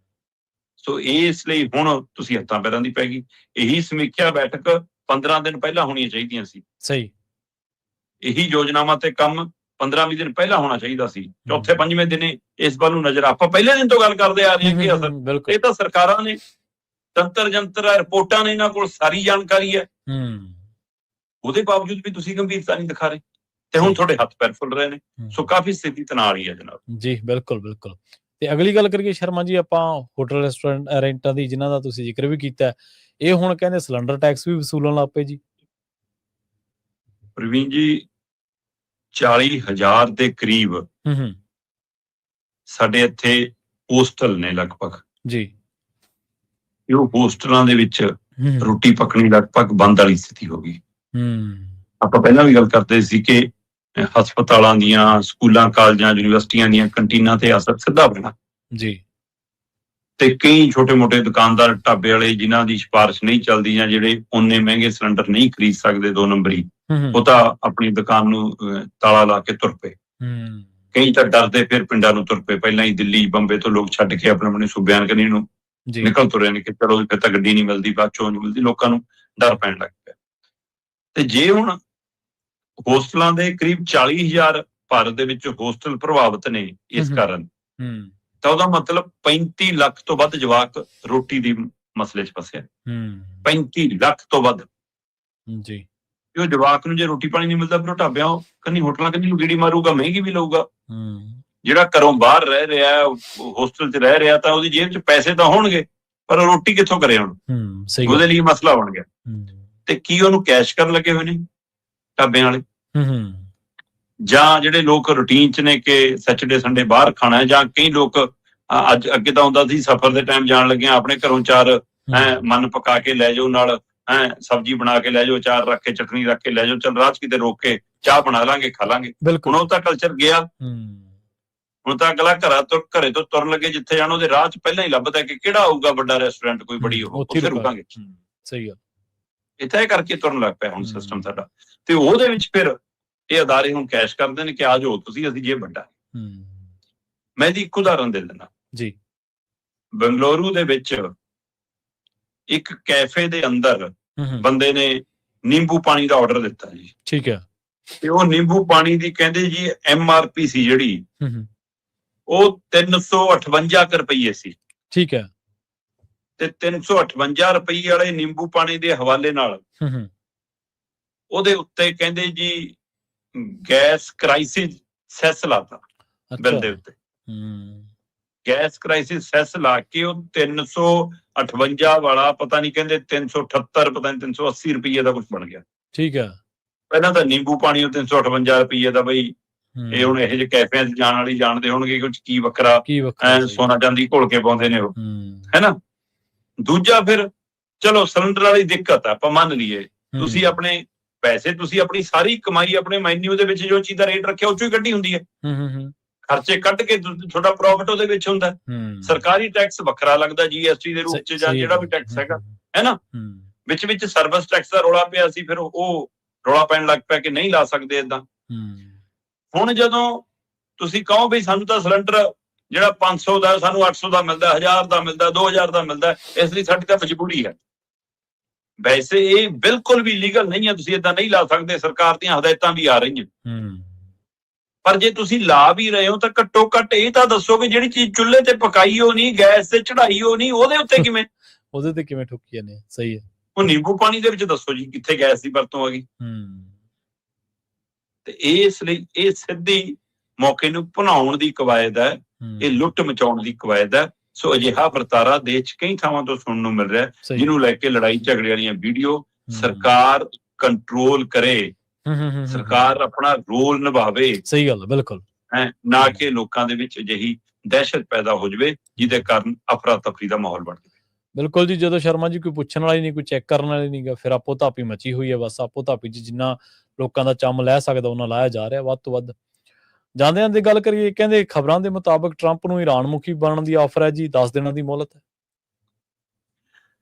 ਸੋ ਇਸ ਲਈ ਹੁਣ ਤੁਸੀਂ ਹੱਥਾਂ ਪੈਰਾਂ ਦੀ ਪੈ ਗਈ। ਇਹੀ ਸਮੀਖਿਆ ਬੈਠਕ 15 ਦਿਨ ਪਹਿਲਾਂ ਹੋਣੀਆਂ ਚਾਹੀਦੀਆਂ ਸੀ। ਸਹੀ। ਇਹੀ ਯੋਜਨਾਵਾਂ ਤੇ ਕੰਮ 15-20 ਦਿਨ ਪਹਿਲਾਂ ਹੋਣਾ ਚਾਹੀਦਾ ਸੀ। ਚੌਥੇ 5ਵੇਂ ਦਿਨੇ ਇਸ ਵੱਲ ਨੂੰ ਨਜ਼ਰ, ਆਪਾਂ ਪਹਿਲੇ ਦਿਨ ਤੋਂ ਗੱਲ ਕਰਦੇ ਆ ਰਹੇ ਹਾਂ ਕਿ ਅਸਰ, ਇਹ ਤਾਂ ਸਰਕਾਰਾਂ ਨੇ ਤੰਤਰ ਜੰਤਰ, ਰਿਪੋਰਟਾਂ ਨੇ, ਇਹਨਾਂ ਕੋਲ ਸਾਰੀ ਜਾਣਕਾਰੀ ਹੈ। ਉਹਦੇ ਬਾਵਜੂਦ ਵੀ ਤੁਸੀਂ ਗੰਭੀਰਤਾ ਨਹੀਂ ਦਿਖਾ ਰਹੇ, ਤੇ ਹੁਣ ਤੁਹਾਡੇ ਹੱਥ ਪੈਰ ਫੁੱਲ ਰਹੇ ਨੇ। ਸੋ ਕਾਫੀ ਸਥਿਤੀ ਤਣਾਅ ਵਾਲੀ ਹੈ ਜਨਾਬ ਜੀ। ਬਿਲਕੁਲ ਬਿਲਕੁਲ। ਤੇ ਅਗਲੀ ਗੱਲ ਕਰੀਏ ਸ਼ਰਮਾ ਜੀ, ਆਪਾਂ ਹੋਟਲ ਰੈਸਟੋਰੈਂਟਾਂ ਦੀ, ਜਿਨ੍ਹਾਂ ਦਾ ਤੁਸੀਂ ਜ਼ਿਕਰ ਵੀ ਕੀਤਾ, ਇਹ ਹੁਣ ਕਹਿੰਦੇ ਸਿਲੰਡਰ ਟੈਕਸ ਵੀ ਵਸੂਲਣ ਲੱਗ ਪਏ ਜੀ। ਪ੍ਰਵੀਨ ਜੀ, 40,000 ਦੇ ਕਰੀਬ ਸਾਡੇ ਇੱਥੇ ਹੋਸਟਲ ਨੇ ਲਗਭਗ ਜੀ। ਉਹ ਹੋਸਟਲਾਂ ਦੇ ਵਿੱਚ ਰੋਟੀ ਪੱਕਣੀ ਲਗਭਗ ਬੰਦ ਵਾਲੀ ਸਥਿਤੀ ਹੋ ਗਈ। ਆਪਾਂ ਪਹਿਲਾਂ ਵੀ ਗੱਲ ਕਰਦੇ ਸੀ ਕਿ ਹਸਪਤਾਲਾਂ ਦੀਆਂ, ਸਕੂਲਾਂ, ਕਾਲਜਾਂ, ਯੂਨੀਵਰਸਿਟੀਆਂ ਦੀਆਂ ਕੰਟੀਨਾਂ ਤੇ ਅਸਰ ਸਿੱਧਾ ਪੈਣਾ ਜੀ। ਤੇ ਕਈ ਛੋਟੇ-ਮੋਟੇ ਦੁਕਾਨਦਾਰ, ਢਾਬੇ ਵਾਲੇ, ਜਿਨ੍ਹਾਂ ਦੀ ਸਿਫਾਰਿਸ਼ ਨਹੀਂ ਚੱਲਦੀ, ਜਾਂ ਜਿਹੜੇ ਓਨੇ ਮਹਿੰਗੇ ਸਿਲੰਡਰ ਨਹੀਂ ਖਰੀਦ ਸਕਦੇ 2 ਨੰਬਰੀ, ਉਹ ਤਾਂ ਆਪਣੀ ਦੁਕਾਨ ਨੂੰ ਤਾਲਾ ਲਾ ਕੇ ਤੁਰ ਪਏ। ਕਈ ਤਾਂ ਡਰਦੇ ਫਿਰ ਪਿੰਡਾਂ ਨੂੰ ਤੁਰ ਪਏ। ਪਹਿਲਾਂ ਹੀ ਦਿੱਲੀ, ਬੰਬੇ ਤੋਂ ਲੋਕ ਛੱਡ ਕੇ ਆਪਣੇ ਸੂਬਿਆਂ ਕਨੀ ਨੂੰ ਨਿਕਲ ਤੁਰੇ ਨੇ ਕਿ ਚਲੋ ਫਿਰ ਤਾਂ ਗੱਡੀ ਨਹੀਂ ਮਿਲਦੀ, ਬਾਅਦ ਚੋਂ ਨਹੀਂ ਮਿਲਦੀ। ਲੋਕਾਂ ਨੂੰ ਡਰ ਪੈਣ ਲੱਗ ਪਿਆ। ਤੇ ਜੇ ਹੁਣ ਹੋਸਟਲਾਂ ਦੇ ਕਰੀਬ 40,000 ਭਾਰਤ ਦੇ ਵਿੱਚ ਹੋਸਟਲ ਪ੍ਰਭਾਵਿਤ ਨੇ ਇਸ ਕਾਰਨ, ਤਾਂ ਉਹਦਾ ਮਤਲਬ 35 ਲੱਖ ਤੋਂ ਵੱਧ ਜਵਾਕ ਰੋਟੀ ਦੀ ਮਸਲੇ 'ਚ ਫਸਿਆ। 35 ਲੱਖ ਤੋਂ ਵੱਧ ਜੀ। ਉਹ ਜਵਾਕ ਨੂੰ ਜੇ ਰੋਟੀ ਪਾਣੀ ਨਹੀਂ ਮਿਲਦਾ ਫਿਰ ਉਹ ਢਾਬਿਆਂ ਕੰਨੀ ਹੋਟਲਾਂ ਕੰਨੀ ਲੁਗੇੜੀ ਮਾਰੂਗਾ, ਮਹਿੰਗੀ ਵੀ ਲਊਗਾ। ਜਿਹੜਾ ਘਰੋਂ ਬਾਹਰ ਰਹਿ ਰਿਹਾ, ਹੋਸਟਲ 'ਚ ਰਹਿ ਰਿਹਾ, ਤਾਂ ਉਹਦੀ ਜੇਬ 'ਚ ਪੈਸੇ ਤਾਂ ਹੋਣਗੇ ਪਰ ਰੋਟੀ ਕਿੱਥੋਂ ਕਰੇ ਹੁਣ? ਉਹਦੇ ਲਈ ਮਸਲਾ ਬਣ ਗਿਆ। ਤੇ ਕੀ ਉਹਨੂੰ ਕੈਸ਼ ਕਰਨ ਲੱਗੇ ਹੋਏ ਨੇ ਢਾਬਿਆਂ ਵਾਲੇ, ਜਾਂ ਜਿਹੜੇ ਲੋਕ ਰੂਟੀਨ 'ਚ ਨੇ ਕਿ ਸੈਚਰਡੇ ਸੰਡੇ ਬਾਹਰ ਖਾਣਾ ਹੈ, ਜਾਂ ਕਈ ਲੋਕ ਅੱਜ ਅੱਗੇ ਤਾਂ ਹੁੰਦਾ ਸੀ ਸਫ਼ਰ ਦੇ ਟਾਈਮ ਜਾਣ ਲੱਗਿਆ ਆਪਣੇ ਘਰੋਂ 4 ਮਨ ਪਕਾ ਕੇ ਲੈ ਜਾਓ, ਨਾਲ ਸਬਜ਼ੀ ਬਣਾ ਕੇ ਲੈ ਜਾਓ, ਅਚਾਰ ਰੱਖ ਕੇ, ਚਟਨੀ ਰੱਖ ਕੇ ਲੈ ਜਾਓ, ਚੱਲ ਰਾਹ 'ਚ ਕਿਤੇ ਰੋਕ ਕੇ ਚਾਹ ਬਣਾ ਲਾਂਗੇ, ਖਾ ਲਾਂਗੇ। ਹੁਣ ਉਹ ਤਾਂ ਕਲਚਰ ਗਿਆ। ਹੁਣ ਤਾਂ ਅਗਲਾ ਘਰੇ ਤੋਂ ਤੁਰਨ ਲੱਗੇ ਜਿੱਥੇ ਜਾਣਾ ਉਹਦੇ ਰਾਹ 'ਚ ਪਹਿਲਾਂ ਹੀ ਲੱਭਦਾ ਕਿ ਕਿਹੜਾ ਆਊਗਾ ਵੱਡਾ ਰੈਸਟੋਰੈਂਟ, ਕੋਈ ਬੜੀ ਉੱਥੇ ਰੁਕਾਂਗੇ। ਸਹੀ ਗੱਲ। ਇਹ ਤੈਅ ਕਰਕੇ ਤੁਰਨ ਲੱਗ ਪਿਆ ਹੁਣ ਸਿਸਟਮ ਸਾਡਾ। ਤੇ ਉਹਦੇ ਵਿੱਚ ਫਿਰ ਇਹ ਅਦਾਰੇ ਹੁਣ ਕੈਸ਼ ਕਰਦੇ ਨੇ ਕਿ ਆ ਜਾਓ ਤੁਸੀਂ, ਅਸੀਂ ਜੇ ਵੱਡਾ। ਮੈਂ ਇਹਦੀ ਇੱਕ ਉਦਾਹਰਨ ਦੇ ਦਿੰਦਾ ਜੀ। ਬੰਗਲੁਰੂ ਦੇ ਵਿੱਚ ਇੱਕ ਕੈਫੇ ਦੇ ਅੰਦਰ ਬੰਦੇ ਨੇ ਨਿੰਬੂ ਪਾਣੀ ਦਾ ਆਰਡਰ ਦਿੱਤਾ ਜੀ। ਠੀਕ ਹੈ। ਤੇ ਉਹ ਨਿੰਬੂ ਪਾਣੀ ਦੀ ਕਹਿੰਦੇ ਜੀ MRP ਸੀ ਜਿਹੜੀ, ਉਹ 358 ਰੁਪਈਏ ਸੀ। ਠੀਕ ਹੈ। ਤੇ 358 ਰੁਪਈਏ ਵਾਲੇ ਨਿੰਬੂ ਪਾਣੀ ਦੇ ਹਵਾਲੇ ਨਾਲ ਉਹਦੇ ਉੱਤੇ ਕਹਿੰਦੇ ਜੀ ਗੈਸ ਕ੍ਰਾਈਸਿਸ ਸੈਸ ਲਾਤਾ ਬਿੱਲ ਦੇ ਉੱਤੇ। ਗੈਸ ਕ੍ਰਾਈਸਿਸ ਸੈਸ ਲਾ ਕੇ ਉਹ 358 ਵਾਲਾ ਪਤਾ ਨਹੀਂ ਕਹਿੰਦੇ 378, ਪਤਾ ਨਹੀਂ 380 ਰੁਪਈਏ ਦਾ ਕੁਝ ਬਣ ਗਿਆ। ਠੀਕ ਹੈ। ਪਹਿਲਾਂ ਤਾਂ ਨਿੰਬੂ ਪਾਣੀ ਉਹ 358 ਰੁਪਈਏ ਦਾ, ਬਈ ਇਹ ਹੁਣ ਇਹੋ ਜਿਹੇ ਕੈਫਿਆਂ 'ਚ ਜਾਣ ਵਾਲੀ ਜਾਣਦੇ ਹੋਣਗੇ ਕਿ ਕੀ ਵੱਖਰਾ ਸੋਨਾ ਚਾਂਦੀ ਘੋਲ ਕੇ ਪਾਉਂਦੇ ਨੇ ਉਹ, ਹੈਨਾ। ਦੂਜਾ ਫਿਰ ਚਲੋ ਸਿਲੰਡਰ ਵਾਲੀ ਦਿੱਕਤ ਆ, ਆਪਾਂ ਮੰਨ ਲਈਏ। ਤੁਸੀਂ ਆਪਣੇ ਪੈਸੇ, ਤੁਸੀਂ ਆਪਣੀ ਸਾਰੀ ਕਮਾਈ ਆਪਣੇ ਮੈਨਿਊ ਦੇ ਵਿੱਚ ਜੋ ਚੀਜ਼ ਦਾ ਰੇਟ ਰੱਖਿਆ ਉਹ ਚੋਂ ਹੀ ਕੱਢੀ ਹੁੰਦੀ ਹੈ। ਖਰਚੇ ਕੱਢ ਕੇ ਤੁਹਾਡਾ ਪ੍ਰੋਫਿਟ ਉਹਦੇ ਵਿੱਚ ਹੁੰਦਾ। ਸਰਕਾਰੀ ਟੈਕਸ ਵੱਖਰਾ ਲੱਗਦਾ GST ਦੇ ਰੂਪ 'ਚ, ਜਾਂ ਜਿਹੜਾ ਵੀ ਟੈਕਸ ਹੈਗਾ, ਹੈਨਾ। ਵਿੱਚ ਸਰਵਿਸ ਟੈਕਸ ਦਾ ਰੌਲਾ ਪਿਆ ਸੀ, ਫਿਰ ਉਹ ਰੌਲਾ ਪੈਣ ਲੱਗ ਪਿਆ ਕਿ ਨਹੀਂ ਲਾ ਸਕਦੇ ਏਦਾਂ। ਹੁਣ ਜਦੋਂ ਤੁਸੀਂ ਕਹੋ ਵੀ ਸਾਨੂੰ ਤਾਂ ਸਿਲੰਡਰ ਜਿਹੜਾ 500 ਦਾ ਸਾਨੂੰ 800 ਦਾ ਮਿਲਦਾ, 1000 ਦਾ ਮਿਲਦਾ, 2000 ਦਾ ਮਿਲਦਾ, ਇਸ ਲਈ ਸਾਡੀ ਤਾਂ ਮਜਬੂਰੀ ਹੈ। ਵੈਸੇ ਇਹ ਬਿਲਕੁਲ ਵੀ ਲੀਗਲ ਨਹੀਂ ਹੈ, ਤੁਸੀਂ ਏਦਾਂ ਨਹੀਂ ਲਾ ਸਕਦੇ, ਸਰਕਾਰ ਦੀਆਂ ਹਦਾਇਤਾਂ ਵੀ ਆ ਰਹੀਆਂ। ਪਰ ਜੇ ਤੁਸੀਂ ਲਾ ਵੀ ਰਹੇ ਹੋ ਤਾਂ ਘੱਟੋ ਘੱਟ ਇਹ ਤਾਂ ਦੱਸੋ ਕਿ ਜਿਹੜੀ ਚੀਜ਼ ਚੁੱਲ੍ਹੇ ਤੇ ਪਕਾਈ ਹੋ ਨਹੀਂ, ਗੈਸ ਤੇ ਚੜਾਈ ਹੋ ਨਹੀਂ, ਉਹਦੇ ਉੱਤੇ ਕਿਵੇਂ ਉਹਦੇ ਤੇ ਕਿਵੇਂ ਠੁੱਕੀਆਂ ਨੇ। ਸਹੀ ਹੈ। ਉਹ ਨਿੰਬੂ ਪਾਣੀ ਦੇ ਵਿੱਚ ਦੱਸੋ ਜੀ ਕਿੱਥੇ ਗੈਸ ਦੀ ਵਰਤੋਂ ਆ ਗਈ। ਤੇ ਇਸ ਲਈ ਇਹ ਸਿੱਧੀ ਮੌਕੇ ਨੂੰ ਭੁਨਾਉਣ ਦੀ ਕਵਾਇਦ ਹੈ, ਇਹ ਲੁੱਟ ਮਚਾਉਣ ਦੀ ਕਵਾਇਦ ਹੈ। ਸੋ ਅਜਿਹਾ ਵਰਤਾਰਾ ਦੇਸ਼ 'ਚ ਕਈ ਥਾਵਾਂ ਤੋਂ ਸੁਣਨ ਨੂੰ ਮਿਲ ਰਿਹਾ, ਜਿਹਨੂੰ ਲੈ ਕੇ ਲੜਾਈ ਝਗੜੇ ਵਾਲੀਆਂ ਵੀਡੀਓ ਸਰਕਾਰ ਕੰਟਰੋਲ ਕਰੇ, ਸਰਕਾਰ ਆਪਣਾ ਰੋਲ ਨਿਭਾਵੇ। ਸਹੀ ਗੱਲ ਹੈ, ਬਿਲਕੁਲ। ਨਾ ਕਿ ਲੋਕਾਂ ਦੇ ਵਿੱਚ ਅਜਿਹੀ ਦਹਿਸ਼ਤ ਪੈਦਾ ਹੋ ਜਾਵੇ ਜਿਹਦੇ ਕਾਰਨ ਅਫਰਾ ਤਫਰੀ ਦਾ ਮਾਹੌਲ ਬਣ ਜਾਵੇ। ਬਿਲਕੁਲ ਜੀ। ਜਦੋਂ ਸ਼ਰਮਾ ਜੀ ਕੋਈ ਪੁੱਛਣ ਵਾਲੀ ਨਹੀਂ, ਕੋਈ ਚੈੱਕ ਕਰਨ ਵਾਲੀ ਨਹੀਂ ਗਾ, ਫਿਰ ਆਪੋ ਧਾਪੀ ਮਚੀ ਹੋਈ ਹੈ। ਬਸ ਆਪੋ ਧਾਪੀ 'ਚ ਜਿੰਨਾ ਲੋਕਾਂ ਦਾ ਚੰਮ ਲੈ ਸਕਦਾ ਉਹਨਾਂ ਲਾਇਆ ਜਾ ਰਿਹਾ ਵੱਧ ਤੋਂ ਵੱਧ। ਜਾਂਦਿਆਂ ਦੀ ਗੱਲ ਕਰੀਏ, ਕਹਿੰਦੇ ਖਬਰਾਂ ਦੇ ਮੁਤਾਬਕ ਟਰੰਪ ਨੂੰ ਈਰਾਨ ਮੁਖੀ ਬਣਨ ਦੀ ਆਫਰ ਹੈ ਜੀ, 10 ਦਿਨਾਂ ਦੀ ਮੋਹਲਤ ਹੈ।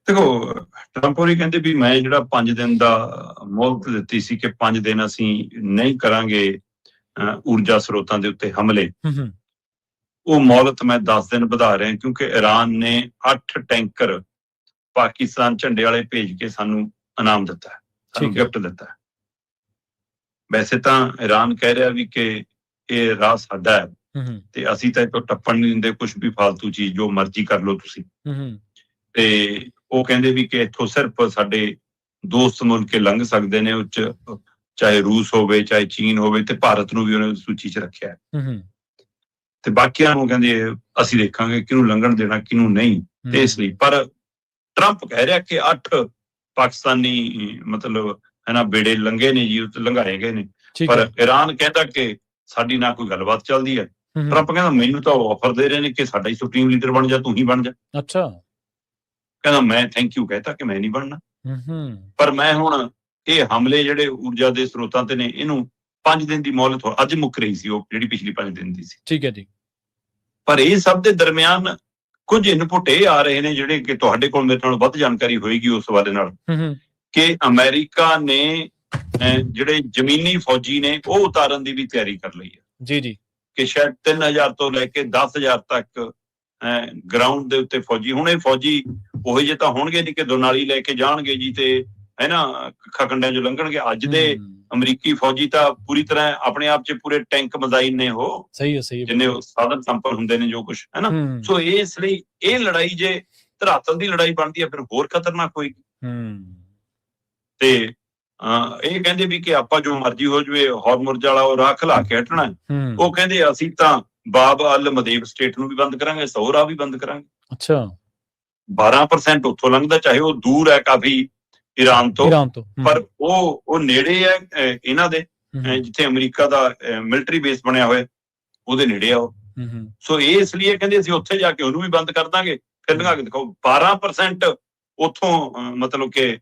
ਦੇਖੋ, ਟਰੰਪ ਹੋਰੀ ਕਹਿੰਦੇ ਵੀ ਮੈਂ ਜਿਹੜਾ 5 ਦਿਨ ਦਾ ਮੋਹਲਤ ਦਿੱਤੀ ਸੀ ਕਿ 5 ਦਿਨ ਅਸੀਂ ਨਹੀਂ ਕਰਾਂਗੇ ਊਰਜਾ ਸਰੋਤਾਂ ਦੇ ਉੱਤੇ ਹਮਲੇ, ਉਹ ਮੋਹਲਤ ਮੈਂ 10 ਦਿਨ ਵਧਾ ਰਿਹਾ ਕਿਉਂਕਿ ਈਰਾਨ ਨੇ 8 ਟੈਂਕਰ ਪਾਕਿਸਤਾਨ ਝੰਡੇ ਵਾਲੇ ਭੇਜ ਕੇ ਸਾਨੂੰ ਇਨਾਮ ਦਿੱਤਾ ਹੈ, ਸਾਨੂੰ ਗਿਫਟ ਦਿੱਤਾ ਹੈ। ਵੈਸੇ ਤਾਂ ਈਰਾਨ ਕਹਿ ਰਿਹਾ ਵੀ ਕਿ ਇਹ ਰਾਹ ਸਾਡਾ ਹੈ ਤੇ ਅਸੀਂ ਤਾਂ ਇਹ ਤੋਂ ਟੱਪਣ ਨਹੀਂ ਦਿੰਦੇ, ਕੁਛ ਵੀ ਫਾਲਤੂ ਚੀਜ਼ ਜੋ ਮਰਜ਼ੀ ਕਰ ਲਓ ਤੁਸੀਂ। ਤੇ ਉਹ ਕਹਿੰਦੇ ਵੀ ਕਿ ਇੱਥੋਂ ਸਿਰਫ ਸਾਡੇ ਦੋਸਤ ਮੁਲਕ ਲੰਘ ਸਕਦੇ ਨੇ, ਉਹ 'ਚ ਚਾਹੇ ਰੂਸ ਹੋਵੇ ਚਾਹੇ ਚੀਨ ਹੋਵੇ, ਤੇ ਭਾਰਤ ਨੂੰ ਵੀ ਉਹਨੇ ਸੂਚੀ 'ਚ ਰੱਖਿਆ। ਤੇ ਬਾਕੀਆਂ ਨੂੰ ਕਹਿੰਦੇ ਅਸੀਂ ਦੇਖਾਂਗੇ ਕਿਹਨੂੰ ਲੰਘਣ ਦੇਣਾ ਕਿਹਨੂੰ ਨਹੀਂ। ਤੇ ਇਸ ਲਈ ਪਰ ਟਰੰਪ ਕਹਿ ਰਿਹਾ ਕਿ 8 ਪਾਕਿਸਤਾਨੀ ਮਤਲਬ ਬੇੜੇ ਲੰਘੇ ਨੇ ਜੀ, ਲੰਘਾਏ ਗਏ ਨੇ। ਪਰ ਈਰਾਨ ਕਹਿੰਦਾ ਕਿ ਸਾਡੀ ਨਾ ਕੋਈ ਗੱਲਬਾਤ ਚੱਲਦੀ ਹੈ। ਟਰੰਪ ਕਹਿੰਦਾ ਮੈਨੂੰ ਤਾਂ ਆਫਰ ਦੇ ਰਹੇ ਨੇ ਕਿ ਸਾਡਾ ਹੀ ਸੁਪਰੀਮ ਲੀਡਰ ਬਣ ਜਾ, ਤੂੰ ਹੀ ਬਣ ਜਾ। ਅੱਛਾ। ਕਹਿੰਦਾ ਮੈਂ ਥੈਂਕ ਯੂ ਕਹਿਤਾ ਕਿ ਮੈਂ ਨਹੀਂ ਬਣਨਾ, ਪਰ ਮੈਂ ਹੁਣ ਇਹ ਹਮਲੇ ਜਿਹੜੇ ਊਰਜਾ ਦੇ ਸਰੋਤਾਂ ਤੇ ਨੇ ਇਹਨੂੰ 5 ਦਿਨ ਦੀ ਮੋਹਲਤ ਅੱਜ ਮੁੱਕ ਰਹੀ ਸੀ, ਉਹ ਜਿਹੜੀ ਪਿਛਲੀ 5 ਦਿਨ ਦੀ ਸੀ। ਠੀਕ ਹੈ ਜੀ। ਪਰ ਇਹ ਸਭ ਦੇ ਦਰਮਿਆਨ ਕੁਝ ਇਨਪੁਟ ਇਹ ਆ ਰਹੇ ਨੇ ਜਿਹੜੇ ਕਿ ਤੁਹਾਡੇ ਕੋਲ ਮੇਰੇ ਨਾਲ ਵੱਧ ਜਾਣਕਾਰੀ ਹੋਏਗੀ ਉਸ ਹਵਾਲੇ ਨਾਲ, ਕਿ ਅਮਰੀਕਾ ਨੇ ਜਿਹੜੇ ਜ਼ਮੀਨੀ ਫੌਜੀ ਨੇ ਉਹ ਉਤਾਰਨ ਦੀ ਵੀ ਤਿਆਰੀ ਕਰ ਲਈ ਹੈ। ਜੀ ਜੀ। ਕਿ ਸ਼ਾਇਦ 3000 ਤੋਂ ਲੈ ਕੇ 10000 ਤੱਕ ਗਰਾਊਂਡ ਦੇ ਉੱਤੇ ਫੌਜੀ। ਹੁਣ ਇਹ ਫੌਜੀ ਉਹੀ ਜਿਹੇ ਤਾਂ ਹੋਣਗੇ ਨਹੀਂ ਕਿ ਦੁਨਾਲੀ ਲੈ ਕੇ ਜਾਣਗੇ ਜੀ ਤੇ ਅੱਖਾਂ ਕੰਡਿਆਂ 'ਚੋਂ ਲੰਘਣਗੇ। ਅੱਜ ਦੇ ਅਮਰੀਕੀ ਫੌਜੀ ਤਾਂ ਪੂਰੀ ਤਰ੍ਹਾਂ ਆਪਣੇ ਆਪ 'ਚ ਪੂਰੇ ਟੈਂਕ ਮਜ਼ਾਈਨ ਨੇ, ਉਹ ਸਹੀ ਹੈ, ਸਹੀ ਜਿੰਨੇ ਸਾਧਨ ਸੰਪन्न ਹੁੰਦੇ ਨੇ ਜੋ ਕੁਛ, ਸੋ ਇਸ ਲਈ ਇਹ ਲੜਾਈ ਜੇ ਧਰਾਤਲ ਦੀ ਲੜਾਈ ਬਣਦੀ ਹੈ ਫਿਰ ਹੋਰ ਖਤਰਨਾਕ ਹੋਏਗੀ। ਤੇ ਇਹ ਕਹਿੰਦੇ ਵੀ ਕਿ ਆਪਾਂ ਜੋ ਮਰਜ਼ੀ ਹੋ ਜਾਵੇ, ਹੌਰਮੁਰਜ਼ ਵਾਲਾ ਉਹ ਰਾਹ ਖਿਲਾ ਕੇ ਹਟਣਾ। ਉਹ ਕਹਿੰਦੇ ਅਸੀਂ ਤਾਂ ਬਾਬ ਅਲ ਮਦੇਬ ਸਟੇਟ ਨੂੰ ਵੀ ਬੰਦ ਕਰਾਂਗੇ, ਸੌ ਰਾਹ ਵੀ ਬੰਦ ਕਰਾਂਗੇ। ਅੱਛਾ, 12% ਉੱਥੋਂ ਲੰਘਦਾ, ਚਾਹੇ ਉਹ ਦੂਰ ਹੈ ਕਾਫੀ ਈਰਾਨ ਤੋਂ, ਪਰ ਉਹ ਨੇੜੇ ਹੈ ਇਹਨਾਂ ਦੇ, ਜਿੱਥੇ ਅਮਰੀਕਾ ਦਾ ਮਿਲਟਰੀ ਬੇਸ ਬਣਿਆ ਹੋਇਆ ਉਹਦੇ ਨੇੜੇ ਆ ਉਹ। ਸੋ ਇਹ ਇਸ ਲਈ ਕਹਿੰਦੇ ਅਸੀਂ ਉੱਥੇ ਜਾ ਕੇ ਉਹਨੂੰ ਵੀ ਬੰਦ ਕਰ ਦਾਂਗੇ। ਫਿਰ ਲੰਘਾ ਕੇ ਦਿਖਾਓ 12% ਉੱਥੋਂ ਮਤਲਬ ਕਿ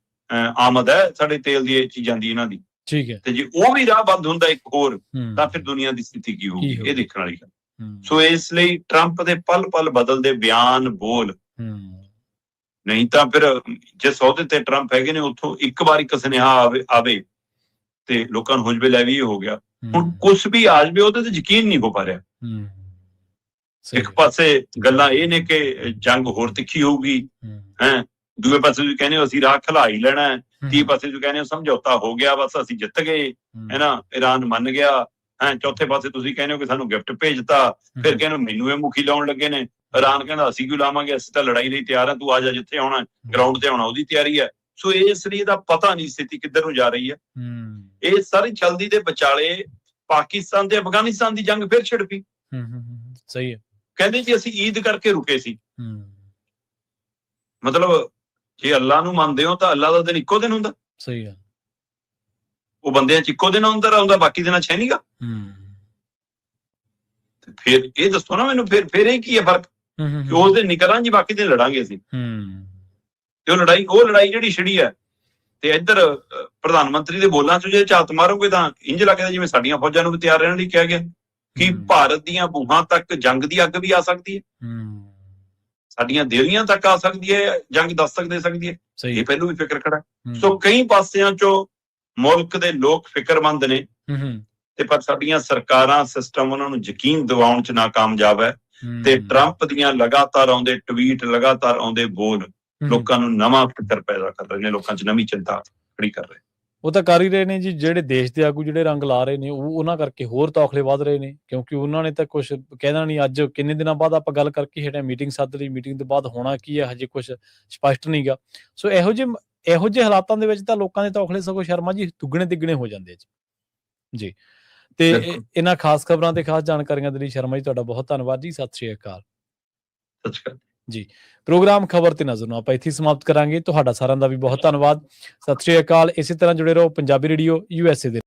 ਆਮਦ ਹੈ ਸਾਡੇ ਤੇਲ ਦੀ ਚੀਜ਼ਾਂ ਦੀ ਇਹਨਾਂ ਦੀ। ਠੀਕ ਹੈ। ਤੇ ਜੇ ਉਹ ਵੀ ਰਾਹ ਬੰਦ ਹੁੰਦਾ ਇੱਕ ਹੋਰ, ਤਾਂ ਫਿਰ ਦੁਨੀਆ ਦੀ ਸਥਿਤੀ ਕੀ ਹੋਊਗੀ, ਇਹ ਦੇਖਣ ਵਾਲੀ ਗੱਲ। ਸੋ ਇਸ ਲਈ ਟਰੰਪ ਦੇ ਪਲ ਪਲ ਬਦਲਦੇ ਬਿਆਨ ਬੋਲ, ਨਹੀਂ ਤਾਂ ਫਿਰ ਜਿਸ ਅਹੁਦੇ ਤੇ ਟਰੰਪ ਹੈਗੇ ਨੇ ਉੱਥੋਂ ਇੱਕ ਵਾਰੀ ਸੁਨੇਹਾ ਆਵੇ ਤੇ ਲੋਕਾਂ ਨੂੰ ਹੋ ਜਵੇ ਲੈ ਵੀ ਇਹ ਹੋ ਗਿਆ। ਹੁਣ ਕੁਛ ਵੀ ਆ ਜਾਵੇ ਉਹਦੇ ਤੇ ਯਕੀਨ ਨਹੀਂ ਹੋ ਪਾ ਰਿਹਾ। ਇੱਕ ਪਾਸੇ ਗੱਲਾਂ ਇਹ ਨੇ ਕਿ ਜੰਗ ਹੋਰ ਤਿੱਖੀ ਹੋਊਗੀ, ਦੂਏ ਪਾਸੇ ਤੁਸੀਂ ਕਹਿੰਦੇ ਹੋ ਅਸੀਂ ਰਾਹ ਖਿਲਾ ਹੀ ਲੈਣਾ, ਤੀਏ ਪਾਸੇ ਤੁਸੀਂ ਕਹਿੰਦੇ ਹੋ ਸਮਝੌਤਾ ਹੋ ਗਿਆ, ਬਸ ਅਸੀਂ ਜਿੱਤ ਗਏ, ਹੈ ਨਾ, ਈਰਾਨ ਮੰਨ ਗਿਆ, ਚੌਥੇ ਪਾਸੇ ਤੁਸੀਂ ਕਹਿੰਦੇ ਹੋ ਕਿ ਸਾਨੂੰ ਗਿਫਟ ਭੇਜਤਾ, ਫਿਰ ਕਹਿੰਦੇ ਮੈਨੂੰ ਇਹ ਮੁਖੀ ਲਾਉਣ ਲੱਗੇ ਨੇ। ਈਰਾਨ ਕਹਿੰਦਾ ਅਸੀਂ ਕਿਉਂ ਲਾਵਾਂਗੇ, ਅਸੀਂ ਤਾਂ ਲੜਾਈ ਲਈ ਤਿਆਰ ਹਾਂ, ਤੂੰ ਆ ਜਾ, ਜਿੱਥੇ ਆਉਣਾ ਗਰਾਊਂਡ ਤੇ ਆਉਣਾ ਉਹਦੀ ਤਿਆਰੀ ਹੈ। ਸੋ ਇਸ ਲਈ ਦਾ ਪਤਾ ਨਹੀਂ ਸਥਿਤੀ ਕਿੱਧਰ ਨੂੰ ਜਾ ਰਹੀ ਹੈ। ਇਹ ਸਾਰੀ ਚਲਦੀ ਦੇ ਵਿਚਾਲੇ ਪਾਕਿਸਤਾਨ ਤੇ ਅਫਗਾਨਿਸਤਾਨ ਦੀ ਜੰਗ ਫਿਰ ਛਿੜ ਪਈ। ਸਹੀ ਹੈ। ਕਹਿੰਦੇ ਜੀ ਅਸੀਂ ਈਦ ਕਰਕੇ ਰੁਕੇ ਸੀ। ਮਤਲਬ ਜੇ ਅੱਲਾ ਨੂੰ ਮੰਨਦੇ ਹੋ ਤਾਂ ਅੱਲਾ ਦਾ ਦਿਨ ਇੱਕੋ ਦਿਨ ਹੁੰਦਾ। ਸਹੀ ਹੈ। ਉਹ ਬੰਦਿਆਂ ਚ ਇੱਕੋ ਦਿਨ ਆਉਂਦਾ, ਬਾਕੀ ਦਿਨਾਂ ਚ ਹੈ ਨੀਗਾ। ਫਿਰ ਇਹ ਦੱਸੋ ਨਾ ਮੈਨੂੰ, ਫਿਰ ਇਹ ਕੀ ਹੈ ਫਰਕ? ਉਸ ਦਿਨ ਨਹੀਂ ਕਰਾਂ ਜੀ, ਬਾਕੀ ਦਿਨ ਲੜਾਂਗੇ ਅਸੀਂ। ਤੇ ਉਹ ਲੜਾਈ ਜਿਹੜੀ ਛਿੜੀ ਹੈ, ਤੇ ਇੱਧਰ ਪ੍ਰਧਾਨ ਮੰਤਰੀ ਦੇ ਬੋਲਾਂ ਚ ਜੇ ਝਾਤ ਮਾਰੋਗੇ ਤਾਂ ਇੰਝ ਲੱਗਦਾ ਜਿਵੇਂ ਸਾਡੀਆਂ ਫੌਜਾਂ ਨੂੰ ਵੀ ਤਿਆਰ ਰਹਿਣ ਲਈ ਕਿਹਾ ਗਿਆ ਕਿ ਭਾਰਤ ਦੀਆਂ ਬੂਹਾਂ ਤੱਕ ਜੰਗ ਦੀ ਅੱਗ ਵੀ ਆ ਸਕਦੀ ਹੈ, ਸਾਡੀਆਂ ਦੇਲੀਆਂ ਤੱਕ ਆ ਸਕਦੀ ਹੈ, ਜੰਗ ਦਸਤਕ ਦੇ ਸਕਦੀ ਹੈ। ਇਹ ਪਹਿਲੋਂ ਵੀ ਫਿਕਰ ਖੜਾ। ਸੋ ਕਈ ਪਾਸਿਆਂ ਚੋਂ ਮੁਲਕ ਦੇ ਲੋਕ ਫਿਕਰਮੰਦ ਨੇ, ਤੇ ਪਰ ਸਾਡੀਆਂ ਸਰਕਾਰਾਂ, ਸਿਸਟਮ ਉਹਨਾਂ ਨੂੰ ਯਕੀਨ ਦਿਵਾਉਣ ਚ ਨਾਕਾਮਯਾਬ ਹੈ। ਤੇ ਟਰੰਪ ਦੀਆਂ ਲਗਾਤਾਰ ਆਉਂਦੇ ਟਵੀਟ, ਲਗਾਤਾਰ ਆਉਂਦੇ ਬੋਲ ਲੋਕਾਂ ਨੂੰ ਨਵਾਂ ਫਿਕਰ ਪੈਦਾ ਕਰ ਰਹੇ ਨੇ, ਲੋਕਾਂ ਚ ਨਵੀਂ ਚਿੰਤਾ ਖੜੀ ਕਰ ਰਹੇ। ਉਹ ਤਾਂ ਕਰ ਹੀ ਰਹੇ ਨੇ ਜੀ। ਜਿਹੜੇ ਦੇਸ਼ ਦੇ ਆਗੂ ਜਿਹੜੇ ਰੰਗ ਲਾ ਰਹੇ ਨੇ, ਉਹ ਉਹਨਾਂ ਕਰਕੇ ਹੋਰ ਤੌਖਲੇ ਵੱਧ ਰਹੇ ਨੇ, ਕਿਉਂਕਿ ਉਹਨਾਂ ਨੇ ਤਾਂ ਕੁਛ ਕਹਿਣਾ ਨਹੀਂ। ਅੱਜ ਕਿੰਨੇ ਦਿਨਾਂ ਬਾਅਦ ਆਪਾਂ ਗੱਲ ਕਰਕੇ ਹਟੇ, ਮੀਟਿੰਗ ਸੱਦ ਲਈ, ਮੀਟਿੰਗ ਤੋਂ ਬਾਅਦ ਹੋਣਾ ਕੀ ਹੈ ਹਜੇ ਕੁਛ ਸਪਸ਼ਟ ਨਹੀਂ ਗਾ। ਸੋ ਇਹੋ ਜਿਹੇ ਹਾਲਾਤਾਂ ਦੇ ਵਿੱਚ ਤਾਂ ਲੋਕਾਂ ਦੇ ਤੌਖਲੇ ਸਗੋਂ ਸ਼ਰਮਾ ਜੀ ਦੁੱਗਣੇ ਤਿੱਗਣੇ ਹੋ ਜਾਂਦੇ ਜੀ। ਤੇ ਇਹਨਾਂ ਖਾਸ ਖਬਰਾਂ ਤੇ ਖਾਸ ਜਾਣਕਾਰੀਆਂ ਦੇ ਲਈ ਸ਼ਰਮਾ ਜੀ ਤੁਹਾਡਾ ਬਹੁਤ ਧੰਨਵਾਦ ਜੀ। ਸਤਿ ਸ਼੍ਰੀ ਅਕਾਲ ਜੀ। ਪ੍ਰੋਗਰਾਮ ਖਬਰ ਤੇ ਨਜ਼ਰ ਨੂੰ ਆਪਾਂ ਇੱਥੇ ਸਮਾਪਤ ਕਰਾਂਗੇ। ਤੁਹਾਡਾ ਸਾਰਿਆਂ ਦਾ ਵੀ ਬਹੁਤ ਧੰਨਵਾਦ। ਸਤਿ ਸ਼੍ਰੀ ਅਕਾਲ। ਇਸੇ ਤਰ੍ਹਾਂ ਜੁੜੇ ਰਹੋ ਪੰਜਾਬੀ ਰੇਡੀਓ USA ਦੇ।